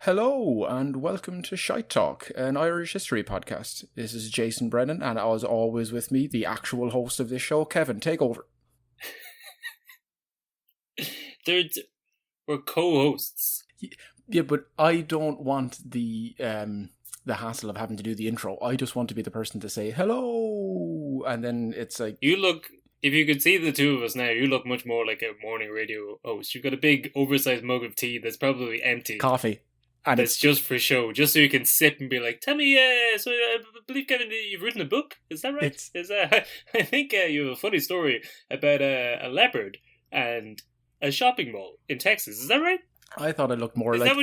Hello and welcome to Shite Talk, an Irish history podcast. This is Jason Brennan, and as always with me, the actual host of this show, Kevin. Take over. We're co-hosts. Yeah, but I don't want the hassle of having to do the intro. I just want to be the person to say hello, and then it's like you look. If you could see the two of us now, you look much more like a morning radio host. You've got a big, oversized mug of tea that's probably empty. Coffee. And it's just for show, just so you can sip and be like, "Tell me, so I believe, Kevin, you've written a book. Is that right? I think you have a funny story about a leopard and a shopping mall in Texas. Is that right? I thought it looked more is like... Is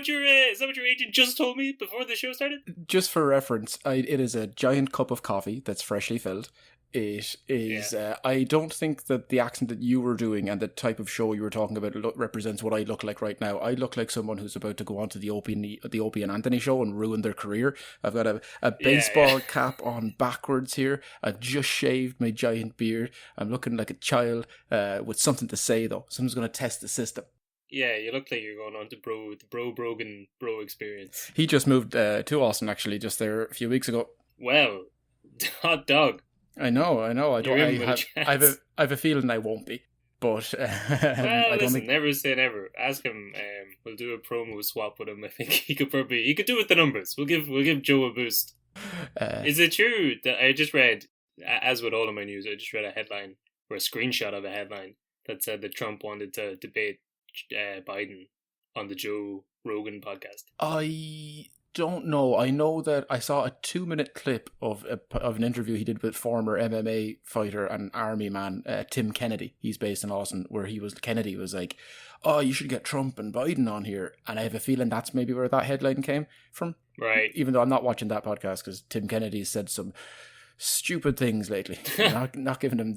that what your agent just told me before the show started? Just for reference, it is a giant cup of coffee that's freshly filled. It is. Yeah. I don't think that the accent that you were doing and the type of show you were talking about represents what I look like right now. I look like someone who's about to go on to the Opie and Anthony show and ruin their career. I've got a baseball cap on backwards here. I've just shaved my giant beard. I'm looking like a child with something to say, though. Someone's going to test the system. Yeah, you look like you're going on to the Brogan experience. He just moved to Austin, actually, just there a few weeks ago. Well, hot dog. I know. I have a feeling I won't be, but never say never. Ask him. We'll do a promo swap with him. I think he could do with the numbers. We'll give Joe a boost. Is it true that I just read, as with all of my news, I just read a headline or a screenshot of a headline that said that Trump wanted to debate Biden on the Joe Rogan podcast? I don't know. I know that I saw a 2-minute clip of an interview he did with former MMA fighter and army man Tim Kennedy. He's based in Austin, where Kennedy was like, "Oh, you should get Trump and Biden on here," and I have a feeling that's maybe where that headline came from. Right. Even though I'm not watching that podcast because Tim Kennedy said some stupid things lately. not giving him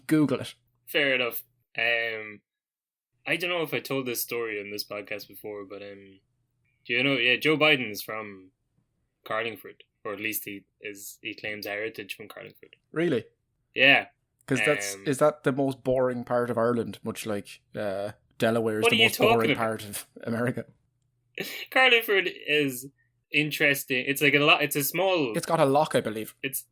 Google it. Fair enough. I don't know if I told this story in this podcast before, but do you know? Yeah, Joe Biden is from Carlingford, or at least he claims heritage from Carlingford. Really? Yeah, because is that the most boring part of Ireland? Much like Delaware is the most boring part of America. Carlingford is interesting. It's like it's a small. It's got a lock, I believe. It's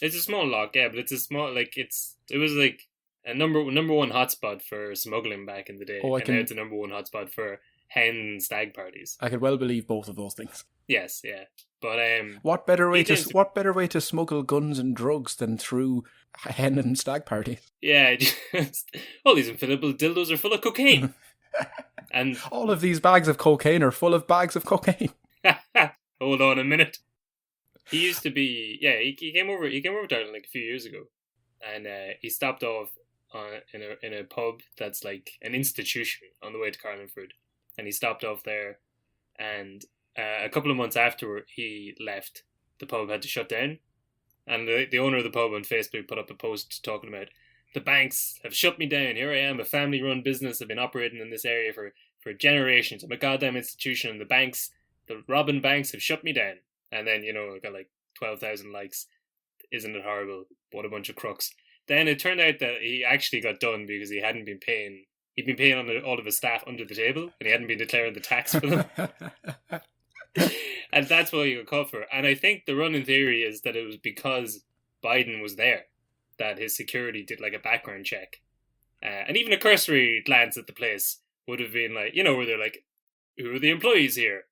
a small lock, yeah, but it's a small it was like a number one hotspot for smuggling back in the day, now it's a number one hotspot for hen stag parties. I could well believe both of those things. Yes, yeah, but what better way to smuggle guns and drugs than through hen and stag parties? Yeah, all these inflatable dildos are full of cocaine, and all of these bags of cocaine are full of bags of cocaine. Hold on a minute. He used to be, he came over to Ireland like a few years ago, and he stopped off in a pub that's like an institution on the way to Carlingford, and he stopped off there, and a couple of months after he left, the pub had to shut down, and the owner of the pub on Facebook put up a post talking about, "The banks have shut me down. Here I am, a family-run business. I've been operating in this area for generations. I'm a goddamn institution, and the robbing banks have shut me down." And then, I got like 12,000 likes. Isn't it horrible? What a bunch of crooks. Then it turned out that he actually got done because he hadn't been paying. He'd been paying all of his staff under the table, and he hadn't been declaring the tax for them. And that's what he got caught for. And I think the running theory is that it was because Biden was there that his security did like a background check. And even a cursory glance at the place would have been like, where they're like, "Who are the employees here?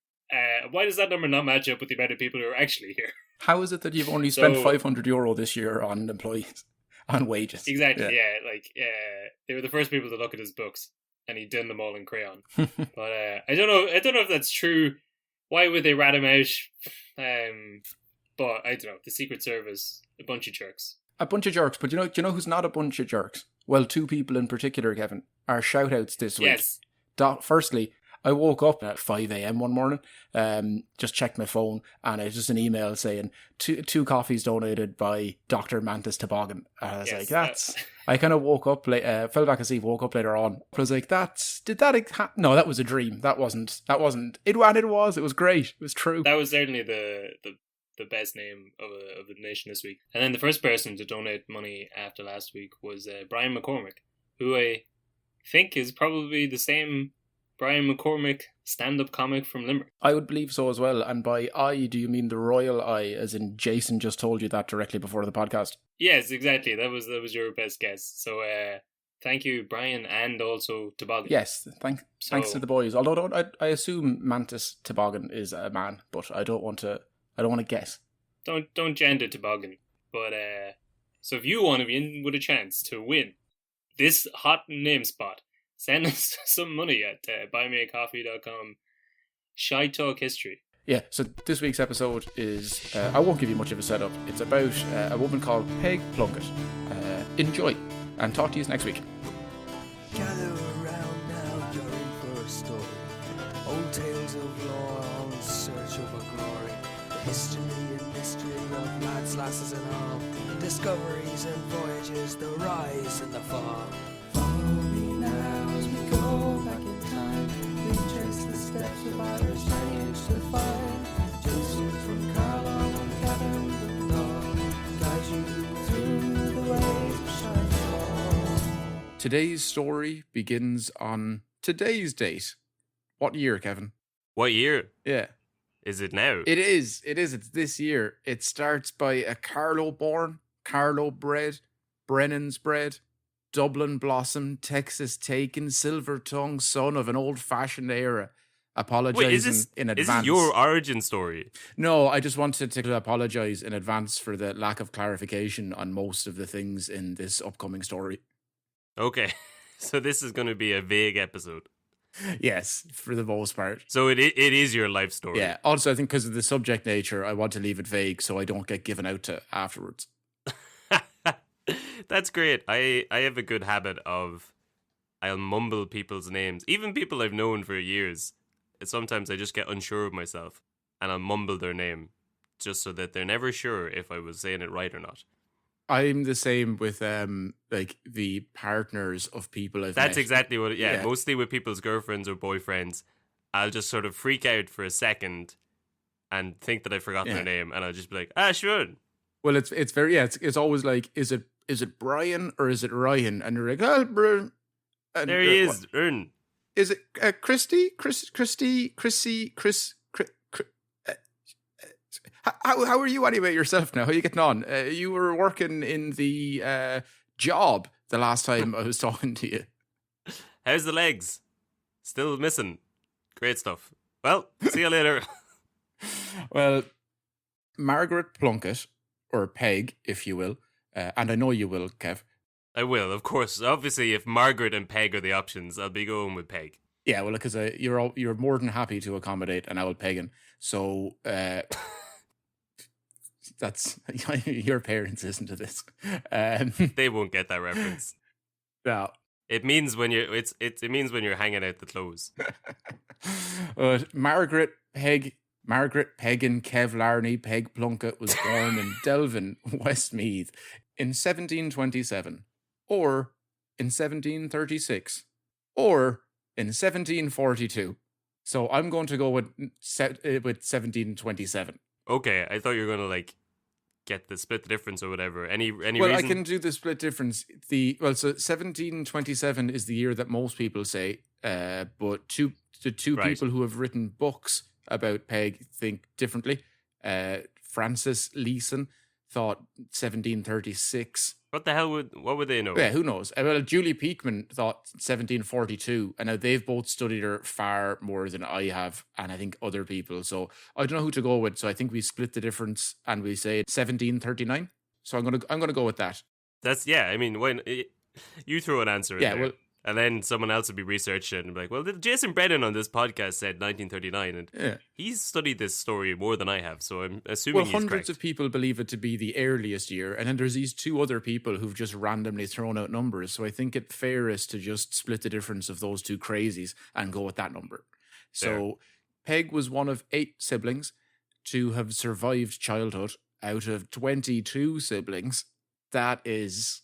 Why does that number not match up with the amount of people who are actually here?" How is it that you've only spent €500 this year on employees, on wages? Exactly, yeah. They were the first people to look at his books, and he done them all in crayon. But I don't know if that's true. Why would they rat him out? But I don't know. The Secret Service, a bunch of jerks. A bunch of jerks, but do you know who's not a bunch of jerks? Well, two people in particular, Kevin. Our shout-outs this week. Yes. Firstly, I woke up at 5 a.m. one morning, just checked my phone, and it's just an email saying two coffees donated by Dr. Mantis Toboggan. I was like, I kind of woke up late, fell back asleep, woke up later on. I was like, no, that was a dream. That wasn't, it was great. It was true. That was certainly the best name of the nation this week. And then the first person to donate money after last week was Brian McCormick, who I think is probably the same Brian McCormick stand-up comic from Limerick. I would believe so as well. And by I, do you mean the royal I, as in Jason just told you that directly before the podcast? Yes, exactly. That was your best guess. So thank you, Brian, and also Toboggan. Yes, thanks to the boys. Although I assume Mantis Toboggan is a man, but I don't want to guess. Don't gender Toboggan. But so if you want to be in with a chance to win this hot name spot, send us some money at buymeacoffee.com. Shy Talk History. Yeah, so this week's episode is, I won't give you much of a setup. It's about a woman called Peg Plunkett. Enjoy, and talk to you next week. Gather around now, you're in for a story. Old tales of lore, on search of a glory. The history and mystery of lads, lasses and all. Discoveries and voyages, the rise and the fall. Follow me now as we go back in time. We trace the steps of Irish lineage to find. Joseph from Carlisle and Catherine the Dawn. Guide you through the ways of Shine's. Today's story begins on today's date. What year, Kevin? What year? Yeah. Is it now? It is. It's this year. It starts by a Carlo born, Carlo bred, Brennan's bred, Dublin blossom, Texas taken, silver tongue, son of an old-fashioned era. Apologizing in advance. Is this your origin story? No, I just wanted to apologize in advance for the lack of clarification on most of the things in this upcoming story. Okay, so this is going to be a vague episode. Yes, for the most part. So it is your life story. Yeah, also I think because of the subject nature, I want to leave it vague so I don't get given out to afterwards. That's great. I have a good habit of, I'll mumble people's names, even people I've known for years. Sometimes I just get unsure of myself and I'll mumble their name just so that they're never sure if I was saying it right or not. I'm the same with like the partners of people I've met. That's exactly what yeah, mostly with people's girlfriends or boyfriends. I'll just sort of freak out for a second and think that I forgot their name, and I'll just be like, sure. Well, it's very it's always like, is it Brian or is it Ryan? And you're like, Brian. And there he is, Ern. Is it Christy? How are you anyway yourself now? How are you getting on? You were working in the job the last time I was talking to you. How's the legs? Still missing. Great stuff. Well, see you later. Well, Margaret Plunkett, or Peg, if you will, and I know you will, Kev. I will, of course. Obviously, if Margaret and Peg are the options, I'll be going with Peg. Yeah, well, because you're more than happy to accommodate an old pagan. So that's your parents listen to this. They won't get that reference. No, it means when you're it means when you're hanging out the clothes. Margaret Peg and Kev Larney Peg Plunkett was born in Delvin, Westmeath, in 1727, or in 1736, or in 1742. So I'm going to go with 1727. Okay, I thought you were going to get the split the difference or whatever. Any well, reason? I can do the split difference. So 1727 is the year that most people say, but the two right. people who have written books about Peg think differently. Francis Leeson thought 1736. What the hell what would they know? Yeah, who knows? Well, Julie Peakman thought 1742, and now they've both studied her far more than I have, and I think other people. So I don't know who to go with. So I think we split the difference and we say 1739. So I'm gonna go with that. That's I mean, when you throw an answer in there. Well, and then someone else would be researching and be like, well, Jason Brennan on this podcast said 1939, and he's studied this story more than I have, so I'm assuming he's hundreds correct. Of people believe it to be the earliest year, and then there's these two other people who've just randomly thrown out numbers, so I think it fairest to just split the difference of those two crazies and go with that number. So Peg was one of 8 siblings to have survived childhood out of 22 siblings. That is...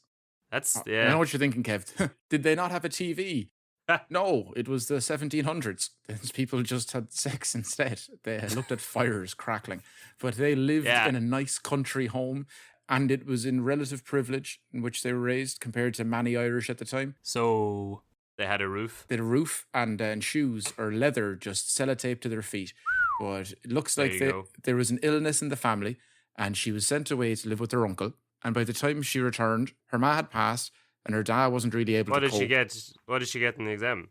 That's, I know what you're thinking, Kev. Did they not have a TV? No, it was the 1700s. These people just had sex instead. They looked at fires crackling. But they lived in a nice country home, and it was in relative privilege in which they were raised compared to many Irish at the time. So They had a roof. They had a roof and shoes or leather, just sellotaped to their feet. But it looks There like you go. there was an illness in the family, and she was sent away to live with her uncle. And by the time she returned, her ma had passed, and her dad wasn't really able What to did she cope. get? What did she get in the exam?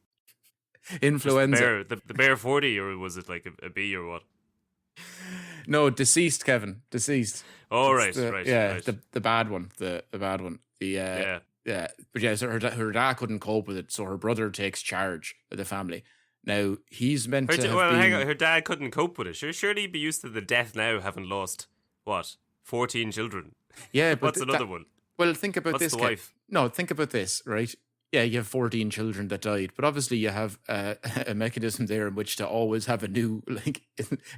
Influenza. The bare 40, or was it like a B or what? No, deceased, Kevin. Deceased. Oh, It's right. the bad one. The bad one. Yeah. Yeah, but yeah, so her dad couldn't cope with it, so her brother takes charge of the family. Now, he's meant to have been... Hang on, her dad couldn't cope with it. Surely he'd be used to the death now, having lost, 14 children? Yeah, but What's another one? Well, think about What's this. the wife? No, think about this, right? Yeah, you have 14 children that died, but obviously you have a mechanism there in which to always have a new, like,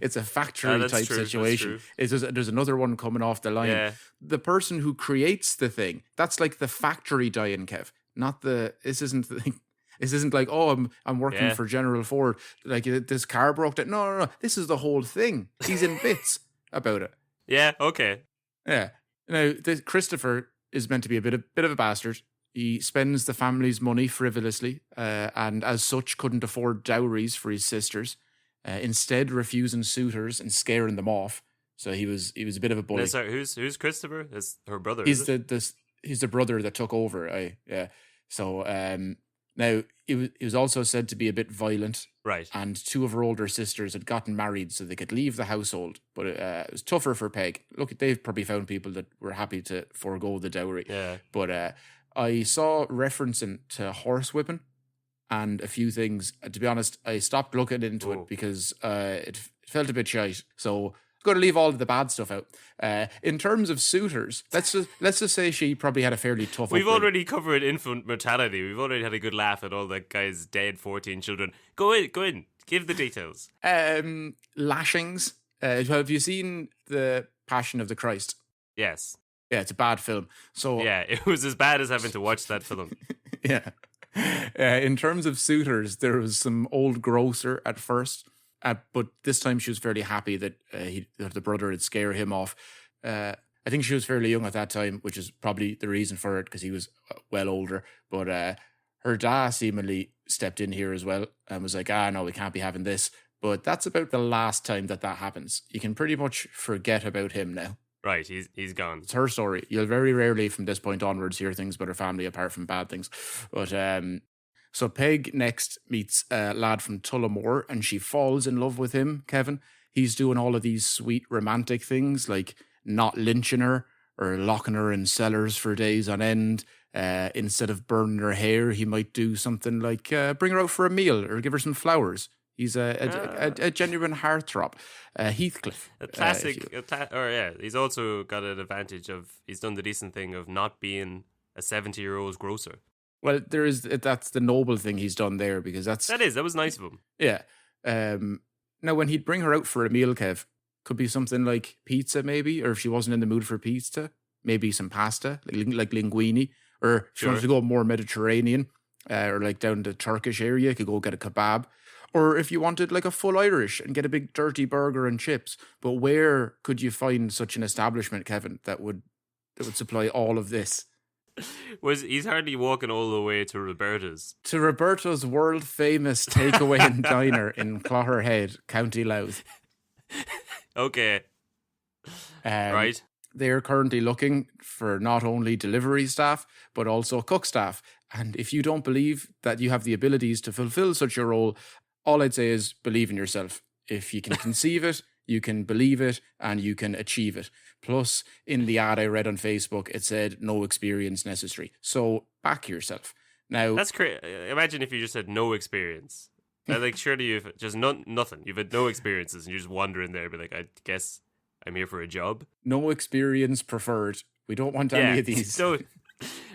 it's a factory that's type true, that's situation. There's another one coming off the line. Yeah. The person who creates the thing, that's like the factory dying, Kev. Not this isn't like, oh, I'm working for General Ford. Like, this car broke down. No. This is the whole thing. He's in bits about it. Yeah, okay. Yeah. Now, Christopher is meant to be a bit of a bastard. He spends the family's money frivolously, and as such couldn't afford dowries for his sisters. Instead, refusing suitors and scaring them off. So he was a bit of a bully. No, sorry, who's Christopher? It's her brother. He's the brother that took over. Yeah. So now he was also said to be a bit violent. Right. And two of her older sisters had gotten married so they could leave the household. But it was tougher for Peg. Look, they've probably found people that were happy to forego the dowry. Yeah. But I saw referencing to horsewhipping and a few things. To be honest, I stopped looking into it because it felt a bit shite. So got to leave all of the bad stuff out. In terms of suitors, let's just say she probably had a fairly tough. We've upbringing. already covered infant mortality. We've already had a good laugh at all that guy's dead 14 children. Go in. Give the details. Lashings. Have you seen The Passion of the Christ? Yes. Yeah, it's a bad film. So Yeah, it was as bad as having to watch that film. yeah. In terms of suitors, there was some old grocer at first, but this time she was fairly happy that that the brother had scared him off. I think she was fairly young at that time, which is probably the reason for it, because he was well older. But her dad seemingly stepped in here as well and was like, no, we can't be having this. But that's about the last time that happens. You can pretty much forget about him now. Right, he's gone. It's her story. You'll very rarely from this point onwards hear things about her family apart from bad things. But so Peg next meets a lad from Tullamore and she falls in love with him, Kevin. He's doing all of these sweet romantic things like not lynching her or locking her in cellars for days on end. Instead of burning her hair, he might do something like bring her out for a meal or give her some flowers. He's a genuine heartthrob. Heathcliff. A classic, he's also got an advantage of, he's done the decent thing of not being a 70-year-old grocer. Well, that's the noble thing he's done there, because that was nice of him. Yeah. Now, when he'd bring her out for a meal, Kev, could be something like pizza maybe, or if she wasn't in the mood for pizza, maybe some pasta, like linguine, or if she wanted to go more Mediterranean, or like down the Turkish area, you could go get a kebab. Or if you wanted like a full Irish and get a big dirty burger and chips. But where could you find such an establishment, Kevin, that would supply all of this? He's hardly walking all the way to Roberta's. To Roberta's world famous takeaway and diner in Clogherhead, County Louth. Okay. Right. They're currently looking for not only delivery staff, but also cook staff. And if you don't believe that you have the abilities to fulfill such a role, all I'd say is believe in yourself. If you can conceive it, you can believe it, and you can achieve it. Plus, in the ad I read on Facebook, it said no experience necessary. So back yourself. Now, that's great. Imagine if you just had no experience. Like, surely you've just nothing. You've had no experiences, and you're just wandering there, be like, I guess I'm here for a job. No experience preferred. We don't want any of these. So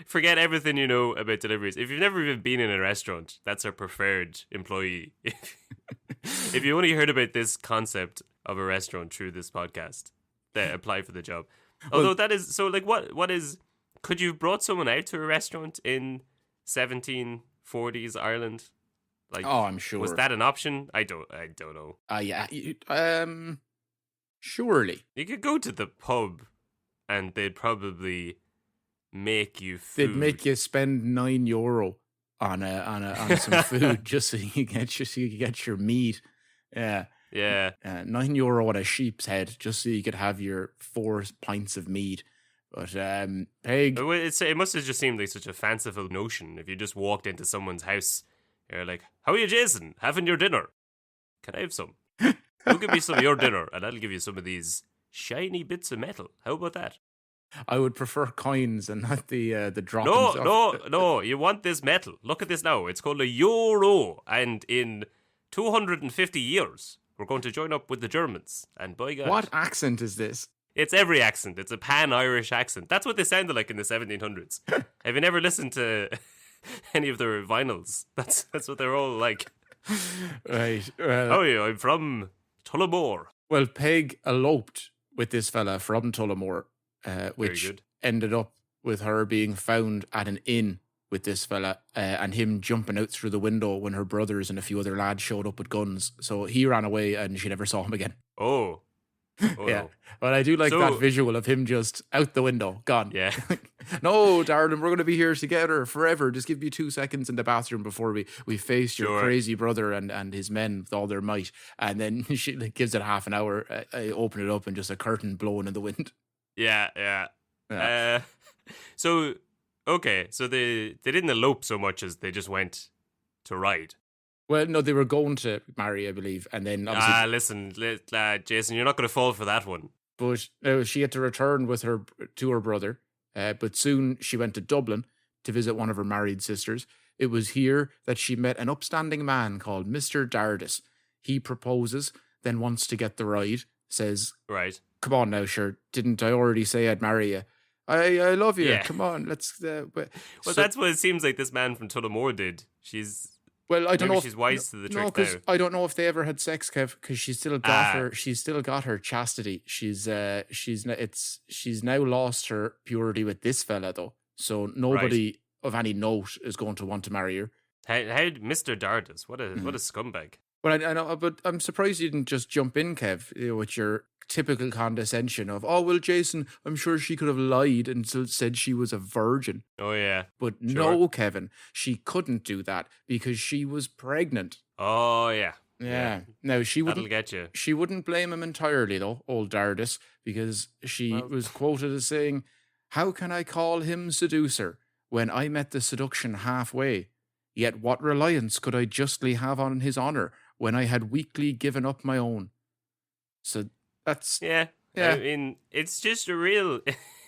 forget everything you know about deliveries. If you've never even been in a restaurant, that's our preferred employee. If you only heard about this concept of a restaurant through this podcast, then apply for the job. Although that is so, like, what is? Could you have brought someone out to a restaurant in 1740s Ireland? Like, oh, I'm sure. Was that an option? I don't know. Yeah. Surely you could go to the pub, and they'd probably make you food. They'd make you spend €9 on some food just so you can get your meat. Yeah. Yeah. €9 on a sheep's head just so you could have your 4 pints of meat. But Peg, It must have just seemed like such a fanciful notion. If you just walked into someone's house, you're like, "How are you, Jason? Having your dinner? Can I have some? You give me some of your dinner, and I'll give you some of these shiny bits of metal. How about that?" I would prefer coins and not the droppings. No. You want this metal? Look at this now. It's called a euro, and in 250 years, we're going to join up with the Germans. And by God, What accent is this? it's every accent. It's a pan-Irish accent. That's what they sounded like in the 1700s. Have you never listened to any of their vinyls? That's what they're all like. Right. Oh yeah, I'm from Tullamore. Well, Peg eloped with this fella from Tullamore, Very which good. ended up with her being found at an inn with this fella and him jumping out through the window when her brothers and a few other lads showed up with guns. So he ran away and she never saw him again. Oh Yeah. no. But I do like So- that visual of him just out the window, gone. Yeah. No, darling, we're going to be here together forever. Just give me 2 seconds in the bathroom before we face your Sure. crazy brother and his men with all their might. And then she gives it half an hour. I open it up and just a curtain blowing in the wind. Yeah. Yeah. So they didn't elope so much as they just went to ride. Well, no, they were going to marry, I believe. And then obviously, Listen, Jason, you're not going to fall for that one. but she had to return with her to her brother. But soon she went to Dublin to visit one of her married sisters. It was here that she met an upstanding man called Mr. Dardis. He proposes, then wants to get the ride, says, Right. "Come on now, sure, didn't I already say I'd marry you? I love you. Yeah. Come on, let's." Well, So- that's what it seems like this man from Tullamore did. well. I don't maybe know. she's wise to the No, trick because now. I don't know if they ever had sex, Kev. Because she's still got Ah. her. She's still got her chastity. She's now lost her purity with this fella though. So nobody of any note is going to want to marry her. How Mr. Dardis? What a scumbag. Well, I know, but I'm surprised you didn't just jump in, Kev, with your typical condescension of, "Oh well, Jason, I'm sure she could have lied and said she was a virgin." Oh yeah. But Sure. no, Kevin, she couldn't do that because she was pregnant. Oh yeah. Yeah. Now she That'll wouldn't. get you. She wouldn't blame him entirely, though, old Dardis, because she Well- was quoted as saying, "How can I call him seducer when I met the seduction halfway? Yet what reliance could I justly have on his honour when I had weakly given up my own?" So that's. Yeah. Yeah. I mean, it's just a real.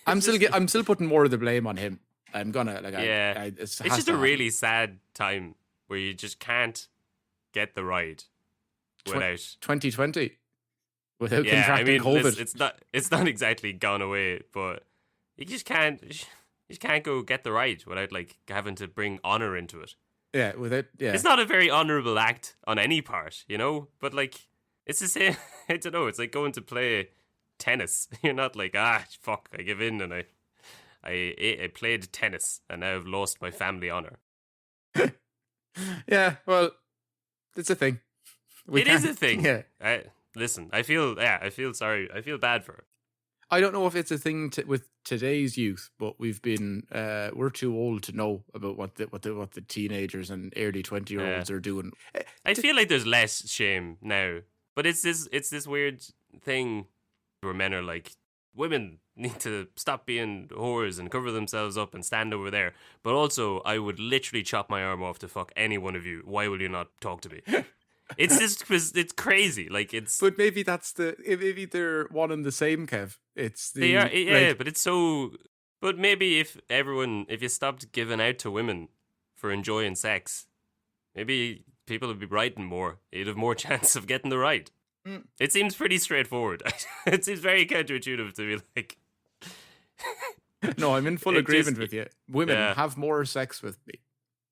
I'm it's still. just- I'm still putting more of the blame on him. I'm gonna like. Yeah. It's It's just a really sad time where you just can't get the ride without. 2020 without Yeah, I contracting mean, COVID. it's not exactly gone away, but you just can't go get the ride without like having to bring honor into it. Yeah, without. Yeah. It's not a very honorable act on any part, you know. But like, it's the same. I don't know. It's like going to play tennis. You're not like, fuck, I give in and I played tennis and now I've lost my family honor. Yeah, well, it's a thing. It is can't- a thing. Yeah. Listen, I feel sorry. I feel bad for her. I don't know if it's a thing with today's youth, but we've been we're too old to know about what the teenagers and early 20-year-olds are doing. I feel like there's less shame now, but it's this weird thing where men are like, women need to stop being whores and cover themselves up and stand over there. But also, I would literally chop my arm off to fuck any one of you. Why will you not talk to me? It's just it's crazy. Like it's But maybe maybe they're one and the same, Kev. It's the they are yeah, like, but it's so. But maybe if you stopped giving out to women for enjoying sex, maybe people would be writing more. You'd have more chance of getting the right. It seems pretty straightforward. It seems very counterintuitive to be like. No, I'm in full It agreement just- with you. Women yeah. have more sex with me.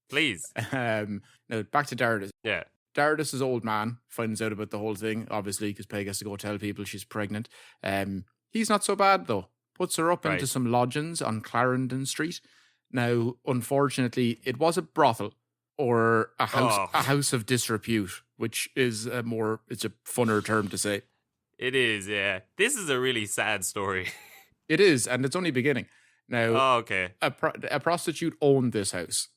Please, Now back to Dardis. yeah. Dardis' old man finds out about the whole thing, obviously, because Peg has to go tell people she's pregnant. He's not so bad, though. Puts her up into Right. some lodgings on Clarendon Street. Now, unfortunately, it was a brothel or a house of disrepute, which is it's a funner term to say. It is, yeah. This is a really sad story. It is, and it's only beginning. Now, Oh, okay. a prostitute owned this house.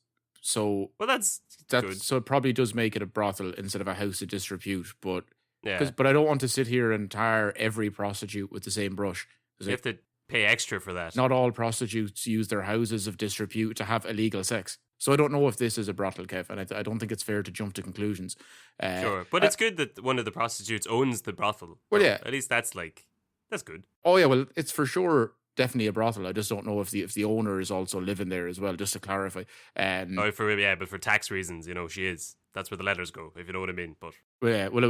So Well, that's good. so it probably does make it a brothel instead of a house of disrepute. But Yeah. but I don't want to sit here and tar every prostitute with the same brush. You have to pay extra for that. Not all prostitutes use their houses of disrepute to have illegal sex. So I don't know if this is a brothel, Kev, and I don't think it's fair to jump to conclusions. Sure, but it's good that one of the prostitutes owns the brothel. Well, yeah. At least that's good. Oh yeah, well, it's for sure definitely a brothel. I just don't know if the owner is also living there as well. Just to clarify. But for tax reasons, she is. That's where the letters go, if you know what I mean. But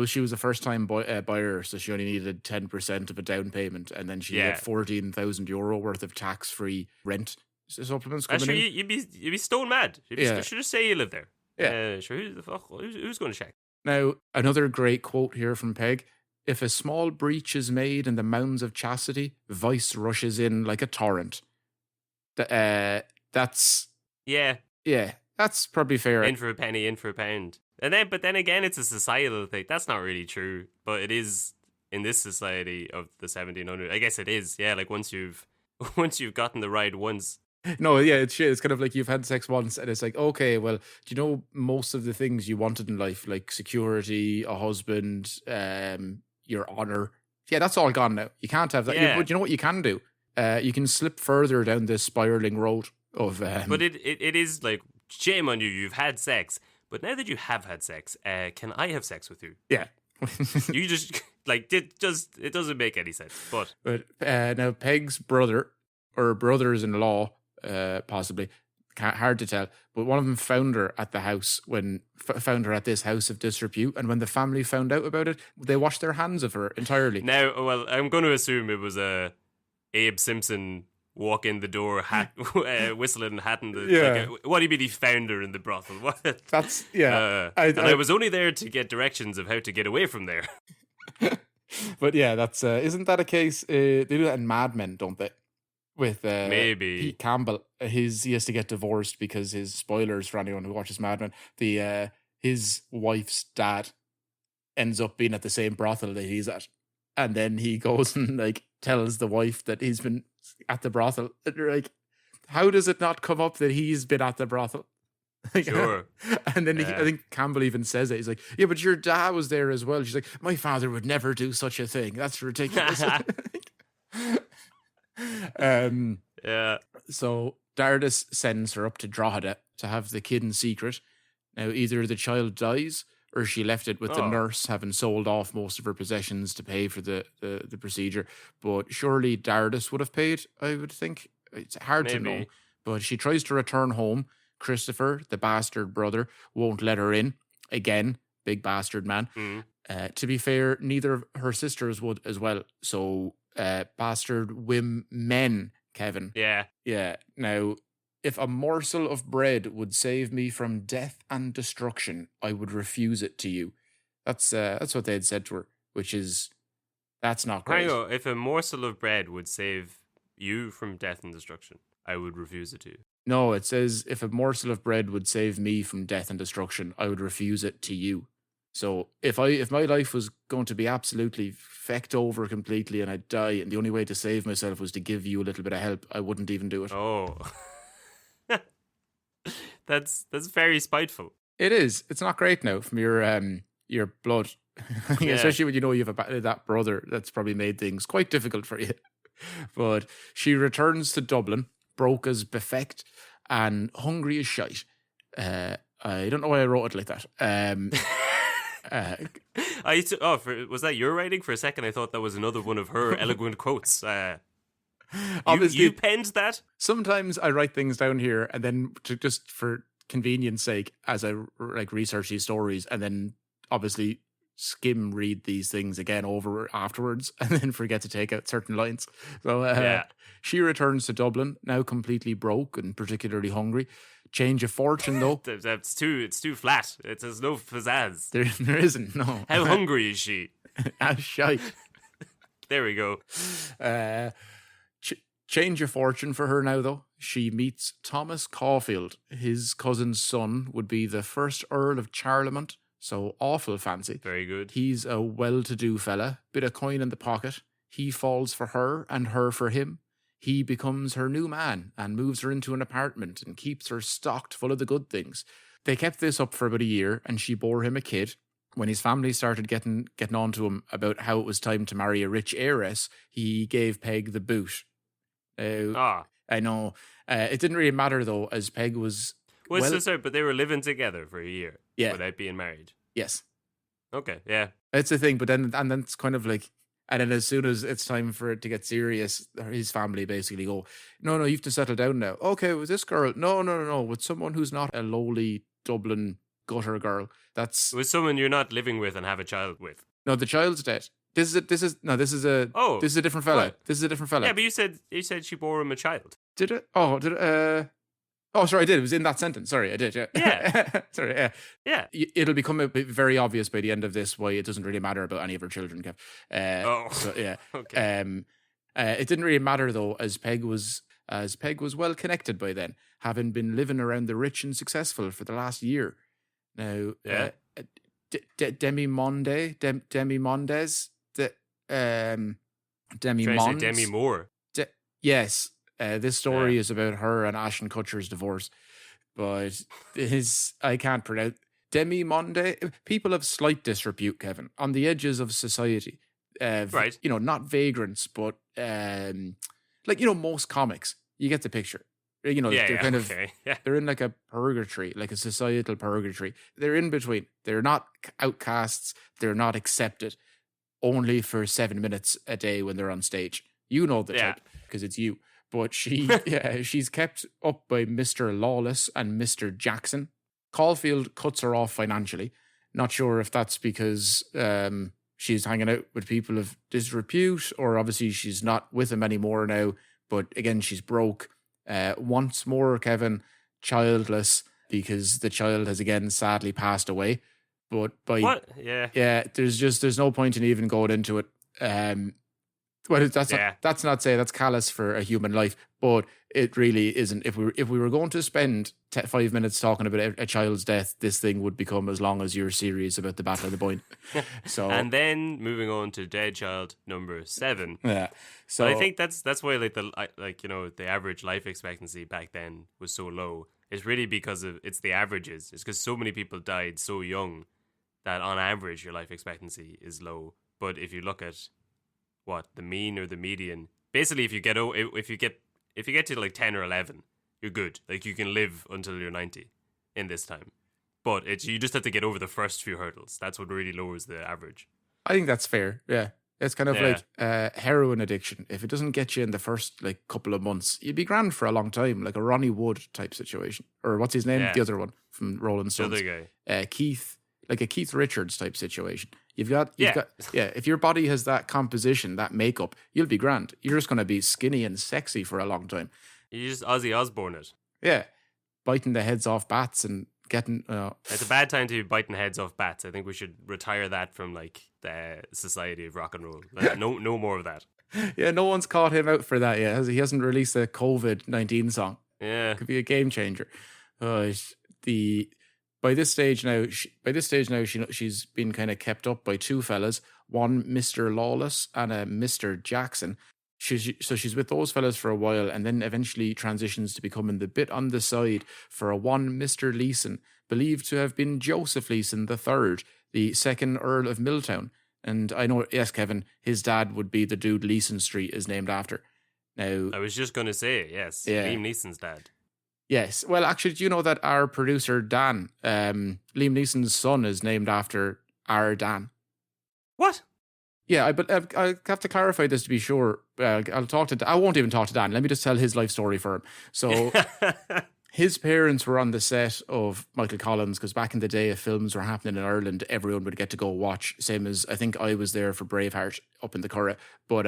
she was a first time buyer, so she only needed 10% of a down payment, and then she had €14,000 worth of tax free rent supplements coming in. You'd be stone mad. You should just say you live there. Yeah. Sure. Who's going to check? Now, another great quote here from Peg. If a small breach is made in the mounds of chastity, vice rushes in like a torrent. That's... Yeah. Yeah, that's probably fair. In for a penny, in for a pound. But then again, it's a societal thing. That's not really true. But it is in this society of the 1700s. I guess it is. Yeah, like once you've gotten the ride once. No, yeah, it's shit. It's kind of like you've had sex once, and it's like, okay, well, do you know most of the things you wanted in life, like security, a husband, your honor? Yeah, that's all gone now. You can't have that. Yeah. But you know what you can do? You can slip further down this spiraling road of. But it is like, shame on you. You've had sex, but now that you have had sex, can I have sex with you? Yeah. You just it doesn't make any sense. But now Peg's brother or brothers-in-law, possibly, hard to tell, but one of them found her at the house found her at this house of disrepute, and when the family found out about it, they washed their hands of her entirely. Now, well, I'm going to assume it was a Abe Simpson walk in the door, whistling, hat in the... what do you mean he found her in the brothel? What? That's... Yeah. I was only there to get directions of how to get away from there. But yeah, that's... isn't that a case... they do that in Mad Men, don't they? With maybe Pete Campbell. He has to get divorced because his... Spoilers for anyone who watches Mad Men. His wife's dad ends up being at the same brothel that he's at. And then he goes and tells the wife that he's been at the brothel. And you're like, how does it not come up that he's been at the brothel? Sure. And then I think Campbell even says it. He's like, yeah, but your dad was there as well. She's like, my father would never do such a thing. That's ridiculous. Yeah. So Dardis sends her up to Drogheda to have the kid in secret. Now, either the child dies or she left it with the nurse, having sold off most of her possessions to pay for the procedure. But surely Dardis would have paid, I would think. It's hard to know. But she tries to return home. Christopher, the bastard brother, won't let her in. Again, big bastard man. To be fair, neither of her sisters would as well. So, bastard men, Kevin. Yeah. Yeah. Now, if a morsel of bread would save me from death and destruction, I would refuse it to you. That's what they had said to her, which is, that's not great. Hang on, if a morsel of bread would save you from death and destruction, I would refuse it to you. No, it says, if a morsel of bread would save me from death and destruction, I would refuse it to you. So if my life was going to be absolutely fecked over completely and I'd die, and the only way to save myself was to give you a little bit of help, I wouldn't even do it. Oh. That's very spiteful. It is. It's not great now from your blood. Yeah. Especially when you have that brother that's probably made things quite difficult for you. But she returns to Dublin, broke as Befect and hungry as shite. I don't know why I wrote it like that. Was that your writing? For a second, I thought that was another one of her eloquent quotes. Obviously, you penned that? Sometimes I write things down here, and then just for convenience sake, as I research these stories, and then obviously skim read these things again over afterwards, and then forget to take out certain lines. So she returns to Dublin, now completely broke and particularly hungry. Change of fortune, though. It's too flat. There's no pizzazz. There isn't, no. How hungry is she? As shite. There we go. Change of fortune for her now, though. She meets Thomas Caulfield. His cousin's son would be the first Earl of Charlemont, so awful fancy. Very good. He's a well-to-do fella, bit of coin in the pocket. He falls for her and her for him. he becomes her new man and moves her into an apartment and keeps her stocked full of the good things. They kept this up for about a year, and she bore him a kid. When his family started getting on to him about how it was time to marry a rich heiress, he gave Peg the boot. I know. It didn't really matter, though, as Peg was... but they were living together for a year without being married. Yes. Okay, yeah. It's a thing, but then it's kind of like... And then as soon as it's time for it to get serious, his family basically go, no, you have to settle down now. Okay, with this girl? No. With someone who's not a lowly Dublin gutter girl. That's... With someone you're not living with and have a child with. No, the child's dead. This is a different fella. What? This is a different fella. Yeah, but you said she bore him a child. Did it? Oh, did it? Oh, sorry, I did. It was in that sentence. Sorry, I did. Yeah. Yeah. Sorry. Yeah. Yeah. It'll become very obvious by the end of this why it doesn't really matter about any of her children, Kev. So, yeah. Okay. It didn't really matter though, as Peg was well connected by then, having been living around the rich and successful for the last year. Now, yeah. Demi Moore. Yes. This story is about her and Ashton Kutcher's divorce, but I can't pronounce Demi Monde. People of slight disrepute, Kevin, on the edges of society. Right. Not vagrants, but most comics. You get the picture. They're kind of they're in like a purgatory, like a societal purgatory. They're in between. They're not outcasts. They're not accepted. Only for 7 minutes a day when they're on stage. You know the type because it's you. But she's kept up by Mr. Lawless and Mr. Jackson. Caulfield cuts her off financially. Not sure if that's because she's hanging out with people of disrepute, or obviously she's not with him anymore now. But again, she's broke. Once more, Kevin, childless, because the child has again sadly passed away. But what? Yeah. There's no point in even going into it. Well, that's not say that's callous for a human life, but it really isn't. If we were going to spend 5 minutes talking about a child's death, this thing would become as long as your series about the Battle of the Boyne. So, and then moving on to Dead Child number 7. Yeah. So but I think that's why the average life expectancy back then was so low. It's really because it's the averages. It's because so many people died so young that on average your life expectancy is low. But if you look at the mean or the median, basically if you get to like 10 or 11, you're good. Like you can live until you're 90 in this time. But you just have to get over the first few hurdles. That's what really lowers the average. I think that's fair. Yeah. It's kind of like heroin addiction. If it doesn't get you in the first like couple of months, you'd be grand for a long time, like a Ronnie Wood type situation. Or what's his name? Yeah. The other one from Rolling Stones. The other guy. Keith, like a Keith Richards type situation. You've got, if your body has that composition, that makeup, you'll be grand. You're just going to be skinny and sexy for a long time. You just Ozzy Osbourne it. Yeah. Biting the heads off bats and getting... It's a bad time to be biting heads off bats. I think we should retire that from like the Society of Rock and Roll. No more of that. Yeah, no one's caught him out for that yet. He hasn't released a COVID-19 song. Yeah. Could be a game changer. By this stage now, she's been kind of kept up by two fellas, one Mr. Lawless and a Mr. Jackson. She's with those fellas for a while, and then eventually transitions to becoming the bit on the side for a one Mr. Leeson, believed to have been Joseph Leeson III, the second Earl of Milltown. And I know, yes, Kevin, his dad would be the dude Leeson Street is named after. Now, I was just going to say, yes, Liam Neeson's dad. Yes. Well, actually, do you know that our producer, Dan, Liam Neeson's son is named after our Dan? What? Yeah, but I have to clarify this to be sure. I won't even talk to Dan. Let me just tell his life story for him. So his parents were on the set of Michael Collins, because back in the day, if films were happening in Ireland, everyone would get to go watch. Same as I think I was there for Braveheart up in the Curragh. But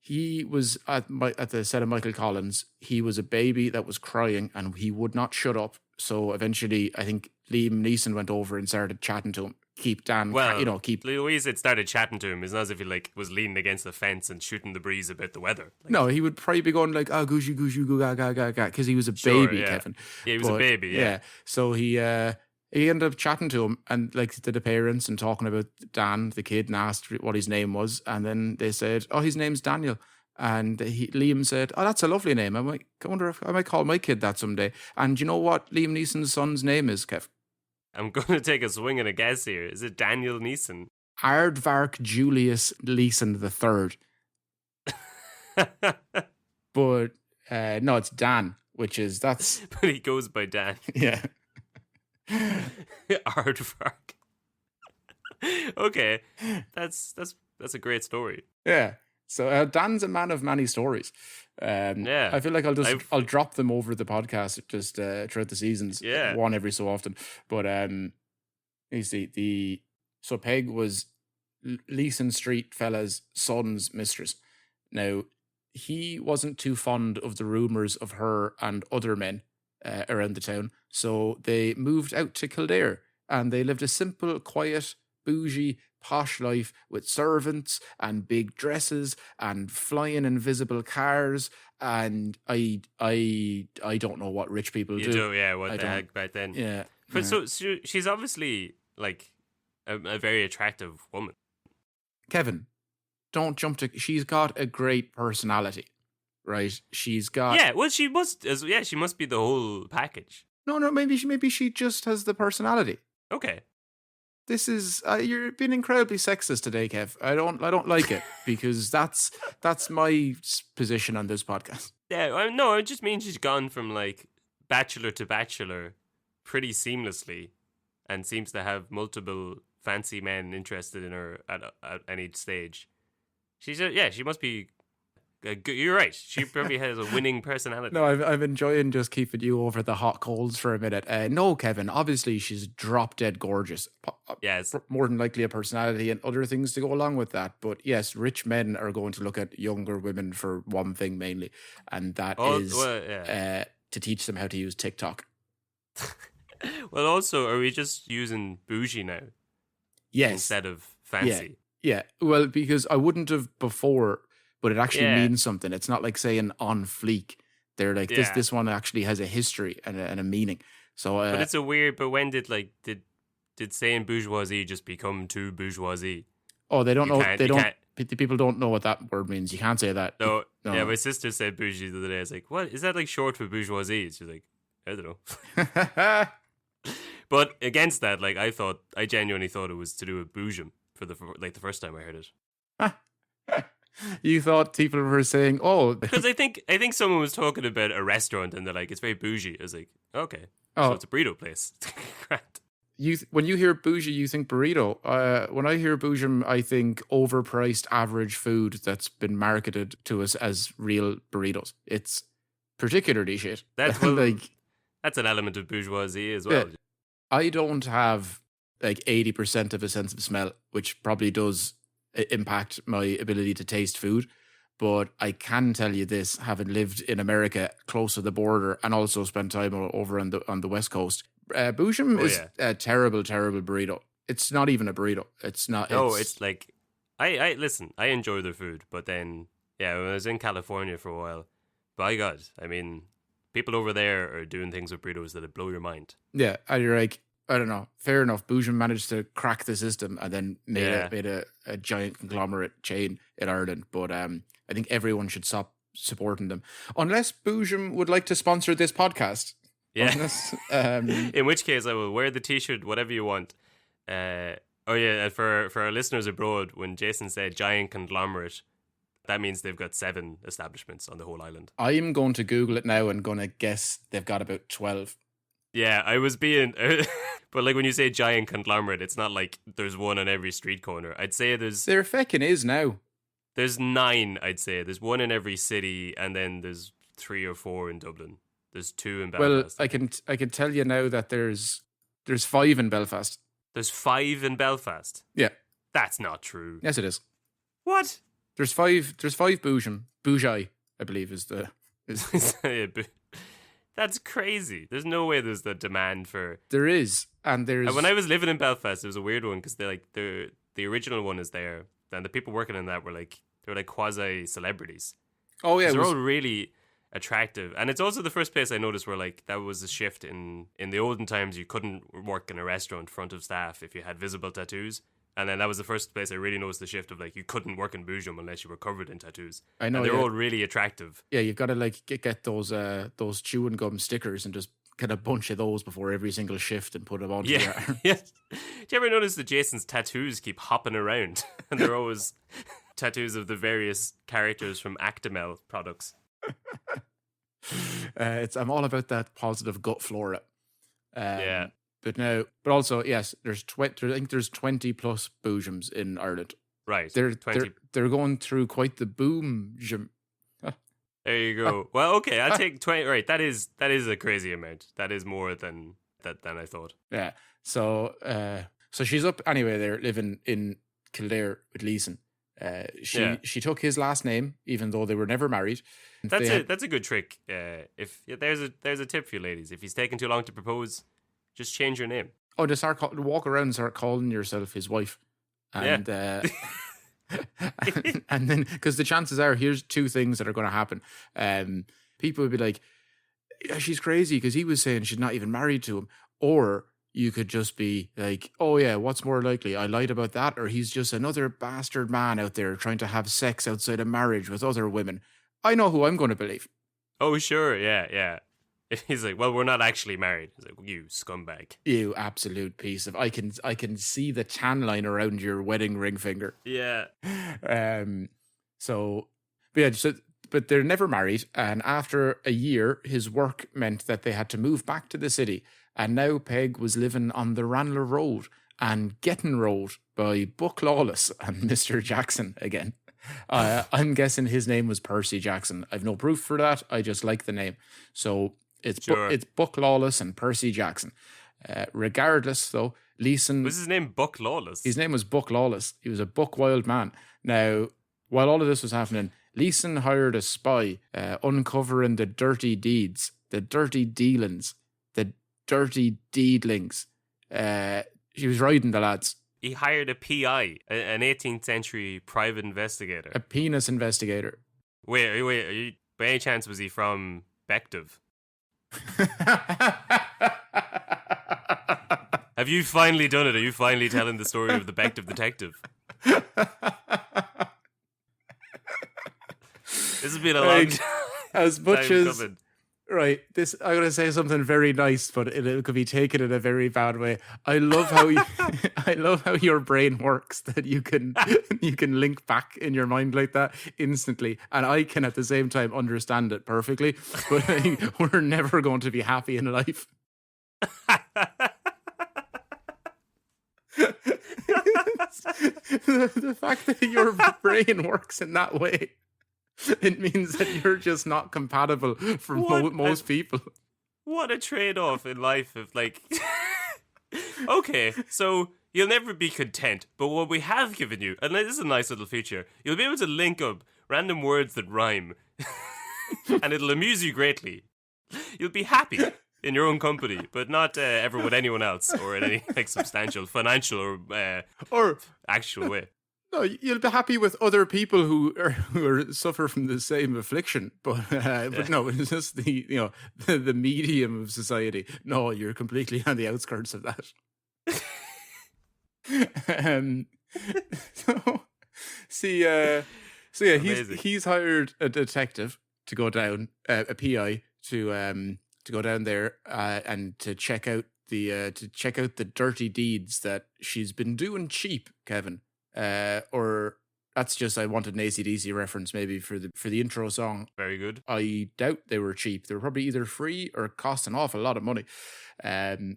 he was at the set of Michael Collins. He was a baby that was crying and he would not shut up. So eventually, I think Liam Neeson went over and started chatting to him. Louise had started chatting to him. It's not as if he was leaning against the fence and shooting the breeze about the weather. No, he would probably be going like, "Oh, goosey, goosey, goo, ga, ga, ga, ga," because he was a baby, Kevin. Yeah, he was a baby. Yeah. So he ended up chatting to him and to the parents and talking about Dan, the kid, and asked what his name was, and then they said, "Oh, his name's Daniel." And Liam said, "Oh, that's a lovely name. I wonder if I might call my kid that someday." And you know what Liam Neeson's son's name is, Kev? I'm going to take a swing and a guess here. Is it Daniel Neeson? Aardvark Julius Leeson III. But no, it's Dan, that's... But he goes by Dan. Yeah. Aardvark. Okay. That's a great story. Yeah. So Dan's a man of many stories. Yeah. I feel like I'll drop them over the podcast just throughout the seasons. Yeah. One every so often. But you see, so Peg was Leeson Street fella's son's mistress. Now, he wasn't too fond of the rumours of her and other men around the town, so they moved out to Kildare, and they lived a simple, quiet, bougie, posh life with servants and big dresses and flying invisible cars. And I don't know what rich people do. You do, yeah. What the heck back then? Yeah. But so she's obviously like a very attractive woman. Kevin, don't jump to. She's got a great personality, right? She's got. Yeah, well, she must. She must be the whole package. No. Maybe she just has the personality. Okay. This is you're being incredibly sexist today, Kev. I don't like it because that's my position on this podcast. Yeah, no, it just means she's gone from like bachelor to bachelor pretty seamlessly, and seems to have multiple fancy men interested in her at any stage. She must be. You're right. She probably has a winning personality. No, I'm enjoying just keeping you over the hot coals for a minute. No, Kevin. Obviously, she's drop dead gorgeous. Yes, more than likely a personality and other things to go along with that. But yes, rich men are going to look at younger women for one thing mainly, and that is to teach them how to use TikTok. Well, also, are we just using bougie now? Yes, instead of fancy. Yeah. Well, because I wouldn't have before. But it actually means something. It's not like saying on fleek. They're like this one actually has a history and a meaning. So, but it's a weird. But when did saying bourgeoisie just become too bourgeoisie? Oh, they don't know. People don't know what that word means. You can't say that. No. Yeah, my sister said bougie the other day. I was like, what is that like short for bourgeoisie? She's like, I don't know. But against that, like I genuinely thought it was to do with boujum for the first time I heard it. You thought people were saying, "Oh," because I think someone was talking about a restaurant and they're like, "It's very bougie." I was like, "Okay, so it's a burrito place." Great. When you hear bougie, you think burrito. When I hear boujum, I think overpriced average food that's been marketed to us as real burritos. It's particularly shit. That's that's an element of bourgeoisie as well. Yeah, I don't have like 80% of a sense of smell, which probably does impact my ability to taste food, but I can tell you this, having lived in America close to the border and also spent time over on the West Coast, boujum is a terrible burrito. It's not even a burrito. It's not. No, it's like I listen. I enjoy their food, but then when I was in California for a while, by God, I mean, people over there are doing things with burritos that'll blow your mind. Yeah, and you're like, I don't know. Fair enough. Boujum managed to crack the system and then made a giant conglomerate chain in Ireland. But I think everyone should stop supporting them. Unless Boujum would like to sponsor this podcast. Yeah. In which case, I will wear the t-shirt, whatever you want. For our listeners abroad, when Jason said giant conglomerate, that means they've got 7 establishments on the whole island. I'm going to Google it now and going to guess they've got about 12. Yeah, I was being... but like when you say giant conglomerate, it's not like there's one on every street corner. I'd say there's... There feckin' is now. There's 9, I'd say. There's 1 in every city, and then there's 3 or 4 in Dublin. There's 2 in Belfast. Well, I can tell you now that there's 5 in Belfast. There's 5 in Belfast? Yeah. That's not true. Yes, it is. What? There's 5 boujum. Boujai, I believe, is the... That's crazy. There's no way there's the demand for... There is, and there's... When I was living in Belfast, it was a weird one, because the original one is there, and the people working in that were like quasi-celebrities. Oh, yeah. They're all really attractive. And it's also the first place I noticed where like that was a shift in the olden times. You couldn't work in a restaurant front of staff if you had visible tattoos. And then that was the first place I really noticed the shift of like you couldn't work in Boojum unless you were covered in tattoos. I know. And they're all really attractive. Yeah, you've got to like get those chewing gum stickers and just get a bunch of those before every single shift and put them onto your arm. Yeah. Do you ever notice that Jason's tattoos keep hopping around? And they're always tattoos of the various characters from Actimel products. I'm all about that positive gut flora. Yeah. But also, yes, I think there's 20 plus Boojums in Ireland. Right. They're going through quite the boom. There you go. Well, okay, I'll take 20. Right, that is a crazy amount. That is more than I thought. Yeah. So she's up anyway. They're living in Kildare with Leeson. She took his last name, even though they were never married. That's a good trick. There's a tip for you ladies. If he's taking too long to propose, just change your name. Oh, just walk around and start calling yourself his wife. And and then, because the chances are, here's two things that are going to happen. People would be like, yeah, she's crazy because he was saying she's not even married to him. Or you could just be like, oh yeah, what's more likely? I lied about that, or he's just another bastard man out there trying to have sex outside of marriage with other women. I know who I'm going to believe. Oh, sure. Yeah. If he's like, well, we're not actually married. He's like, you scumbag. You absolute piece of... I can see the tan line around your wedding ring finger. Yeah. But they're never married. And after a year, his work meant that they had to move back to the city. And now Peg was living on the Ranelagh Road and getting rode by Buck Lawless and Mr. Jackson again. I'm guessing his name was Percy Jackson. I've no proof for that. I just like the name. So it's Buck Lawless and Percy Jackson. Regardless, though, Leeson... Was his name Buck Lawless? His name was Buck Lawless. He was a buck wild man. Now, while all of this was happening, Leeson hired a spy uncovering the dirty deeds, the dirty dealings, the dirty deedlings. She was riding the lads. He hired a PI, an 18th century private investigator. A penis investigator. Wait, by any chance was he from Bective? Have you finally done it? Are you finally telling the story of the Bective detective? This has been a long time. As much as coming. Right, this I'm going to say something very nice, but it could be taken in a very bad way. I love how I love how your brain works. That you can link back in your mind like that instantly, and I can at the same time understand it perfectly. But we're never going to be happy in life. The fact that your brain works in that way. It means that you're just not compatible for most people. What a trade-off in life of like... Okay, so you'll never be content, but what we have given you, and this is a nice little feature, you'll be able to link up random words that rhyme, and it'll amuse you greatly. You'll be happy in your own company, but not ever with anyone else, or in any like substantial financial or actual way. No, you'll be happy with other people who suffer from the same affliction, but no, it's just the medium of society. No, you're completely on the outskirts of that. He's hired a detective to go down, a PI to go down there and to check out the dirty deeds that she's been doing cheap, Kevin. Or that's just I wanted an AC/DC reference maybe for the intro song. Very good. I doubt they were cheap. They were probably either free or cost an awful lot of money.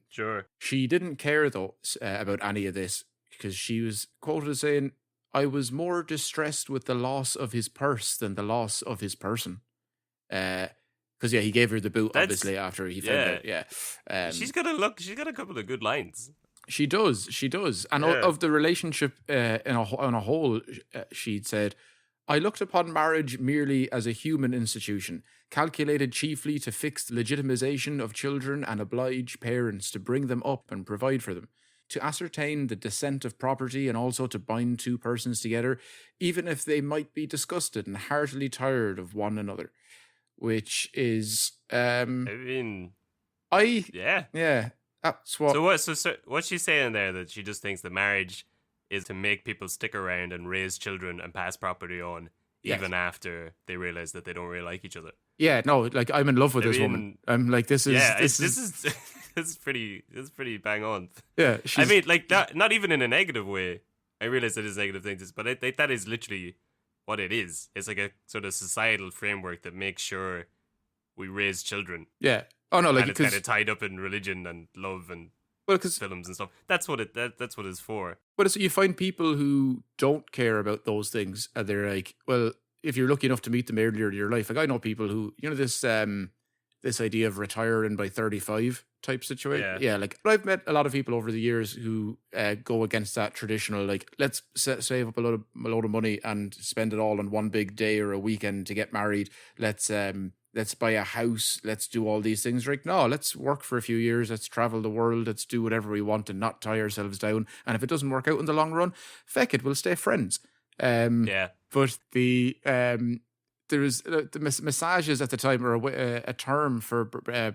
Sure. She didn't care though about any of this because she was quoted as saying, "I was more distressed with the loss of his purse than the loss of his person." Because he gave her the boot obviously after he found out. Yeah. She's got a couple of good lines. She does. And of the relationship on a whole, she'd said, "I looked upon marriage merely as a human institution, calculated chiefly to fix the legitimization of children and oblige parents to bring them up and provide for them, to ascertain the descent of property and also to bind two persons together, even if they might be disgusted and heartily tired of one another." Which is... Yeah. That's what... So what's she saying there? That she just thinks that marriage is to make people stick around and raise children and pass property on, even after they realize that they don't really like each other. Yeah, no, like I'm in love with this woman. I'm like, this is this is pretty bang on. Yeah, I mean, like not even in a negative way. I realize it is negative things, but that is literally what it is. It's like a sort of societal framework that makes sure we raise children. Yeah. Oh no, like and it's kind of tied up in religion and love and films and stuff. That's what it's for. But it's, you find people who don't care about those things, and they're like, well, if you're lucky enough to meet them earlier in your life, like I know people who, you know, this idea of retiring by 35 type situation. Yeah, like I've met a lot of people over the years who go against that traditional, like, let's save up a load of money and spend it all on one big day or a weekend to get married. Let's buy a house. Let's do all these things. Right? No, let's work for a few years. Let's travel the world. Let's do whatever we want and not tie ourselves down. And if it doesn't work out in the long run, feck it, we'll stay friends. But the there was the massages at the time, or a term for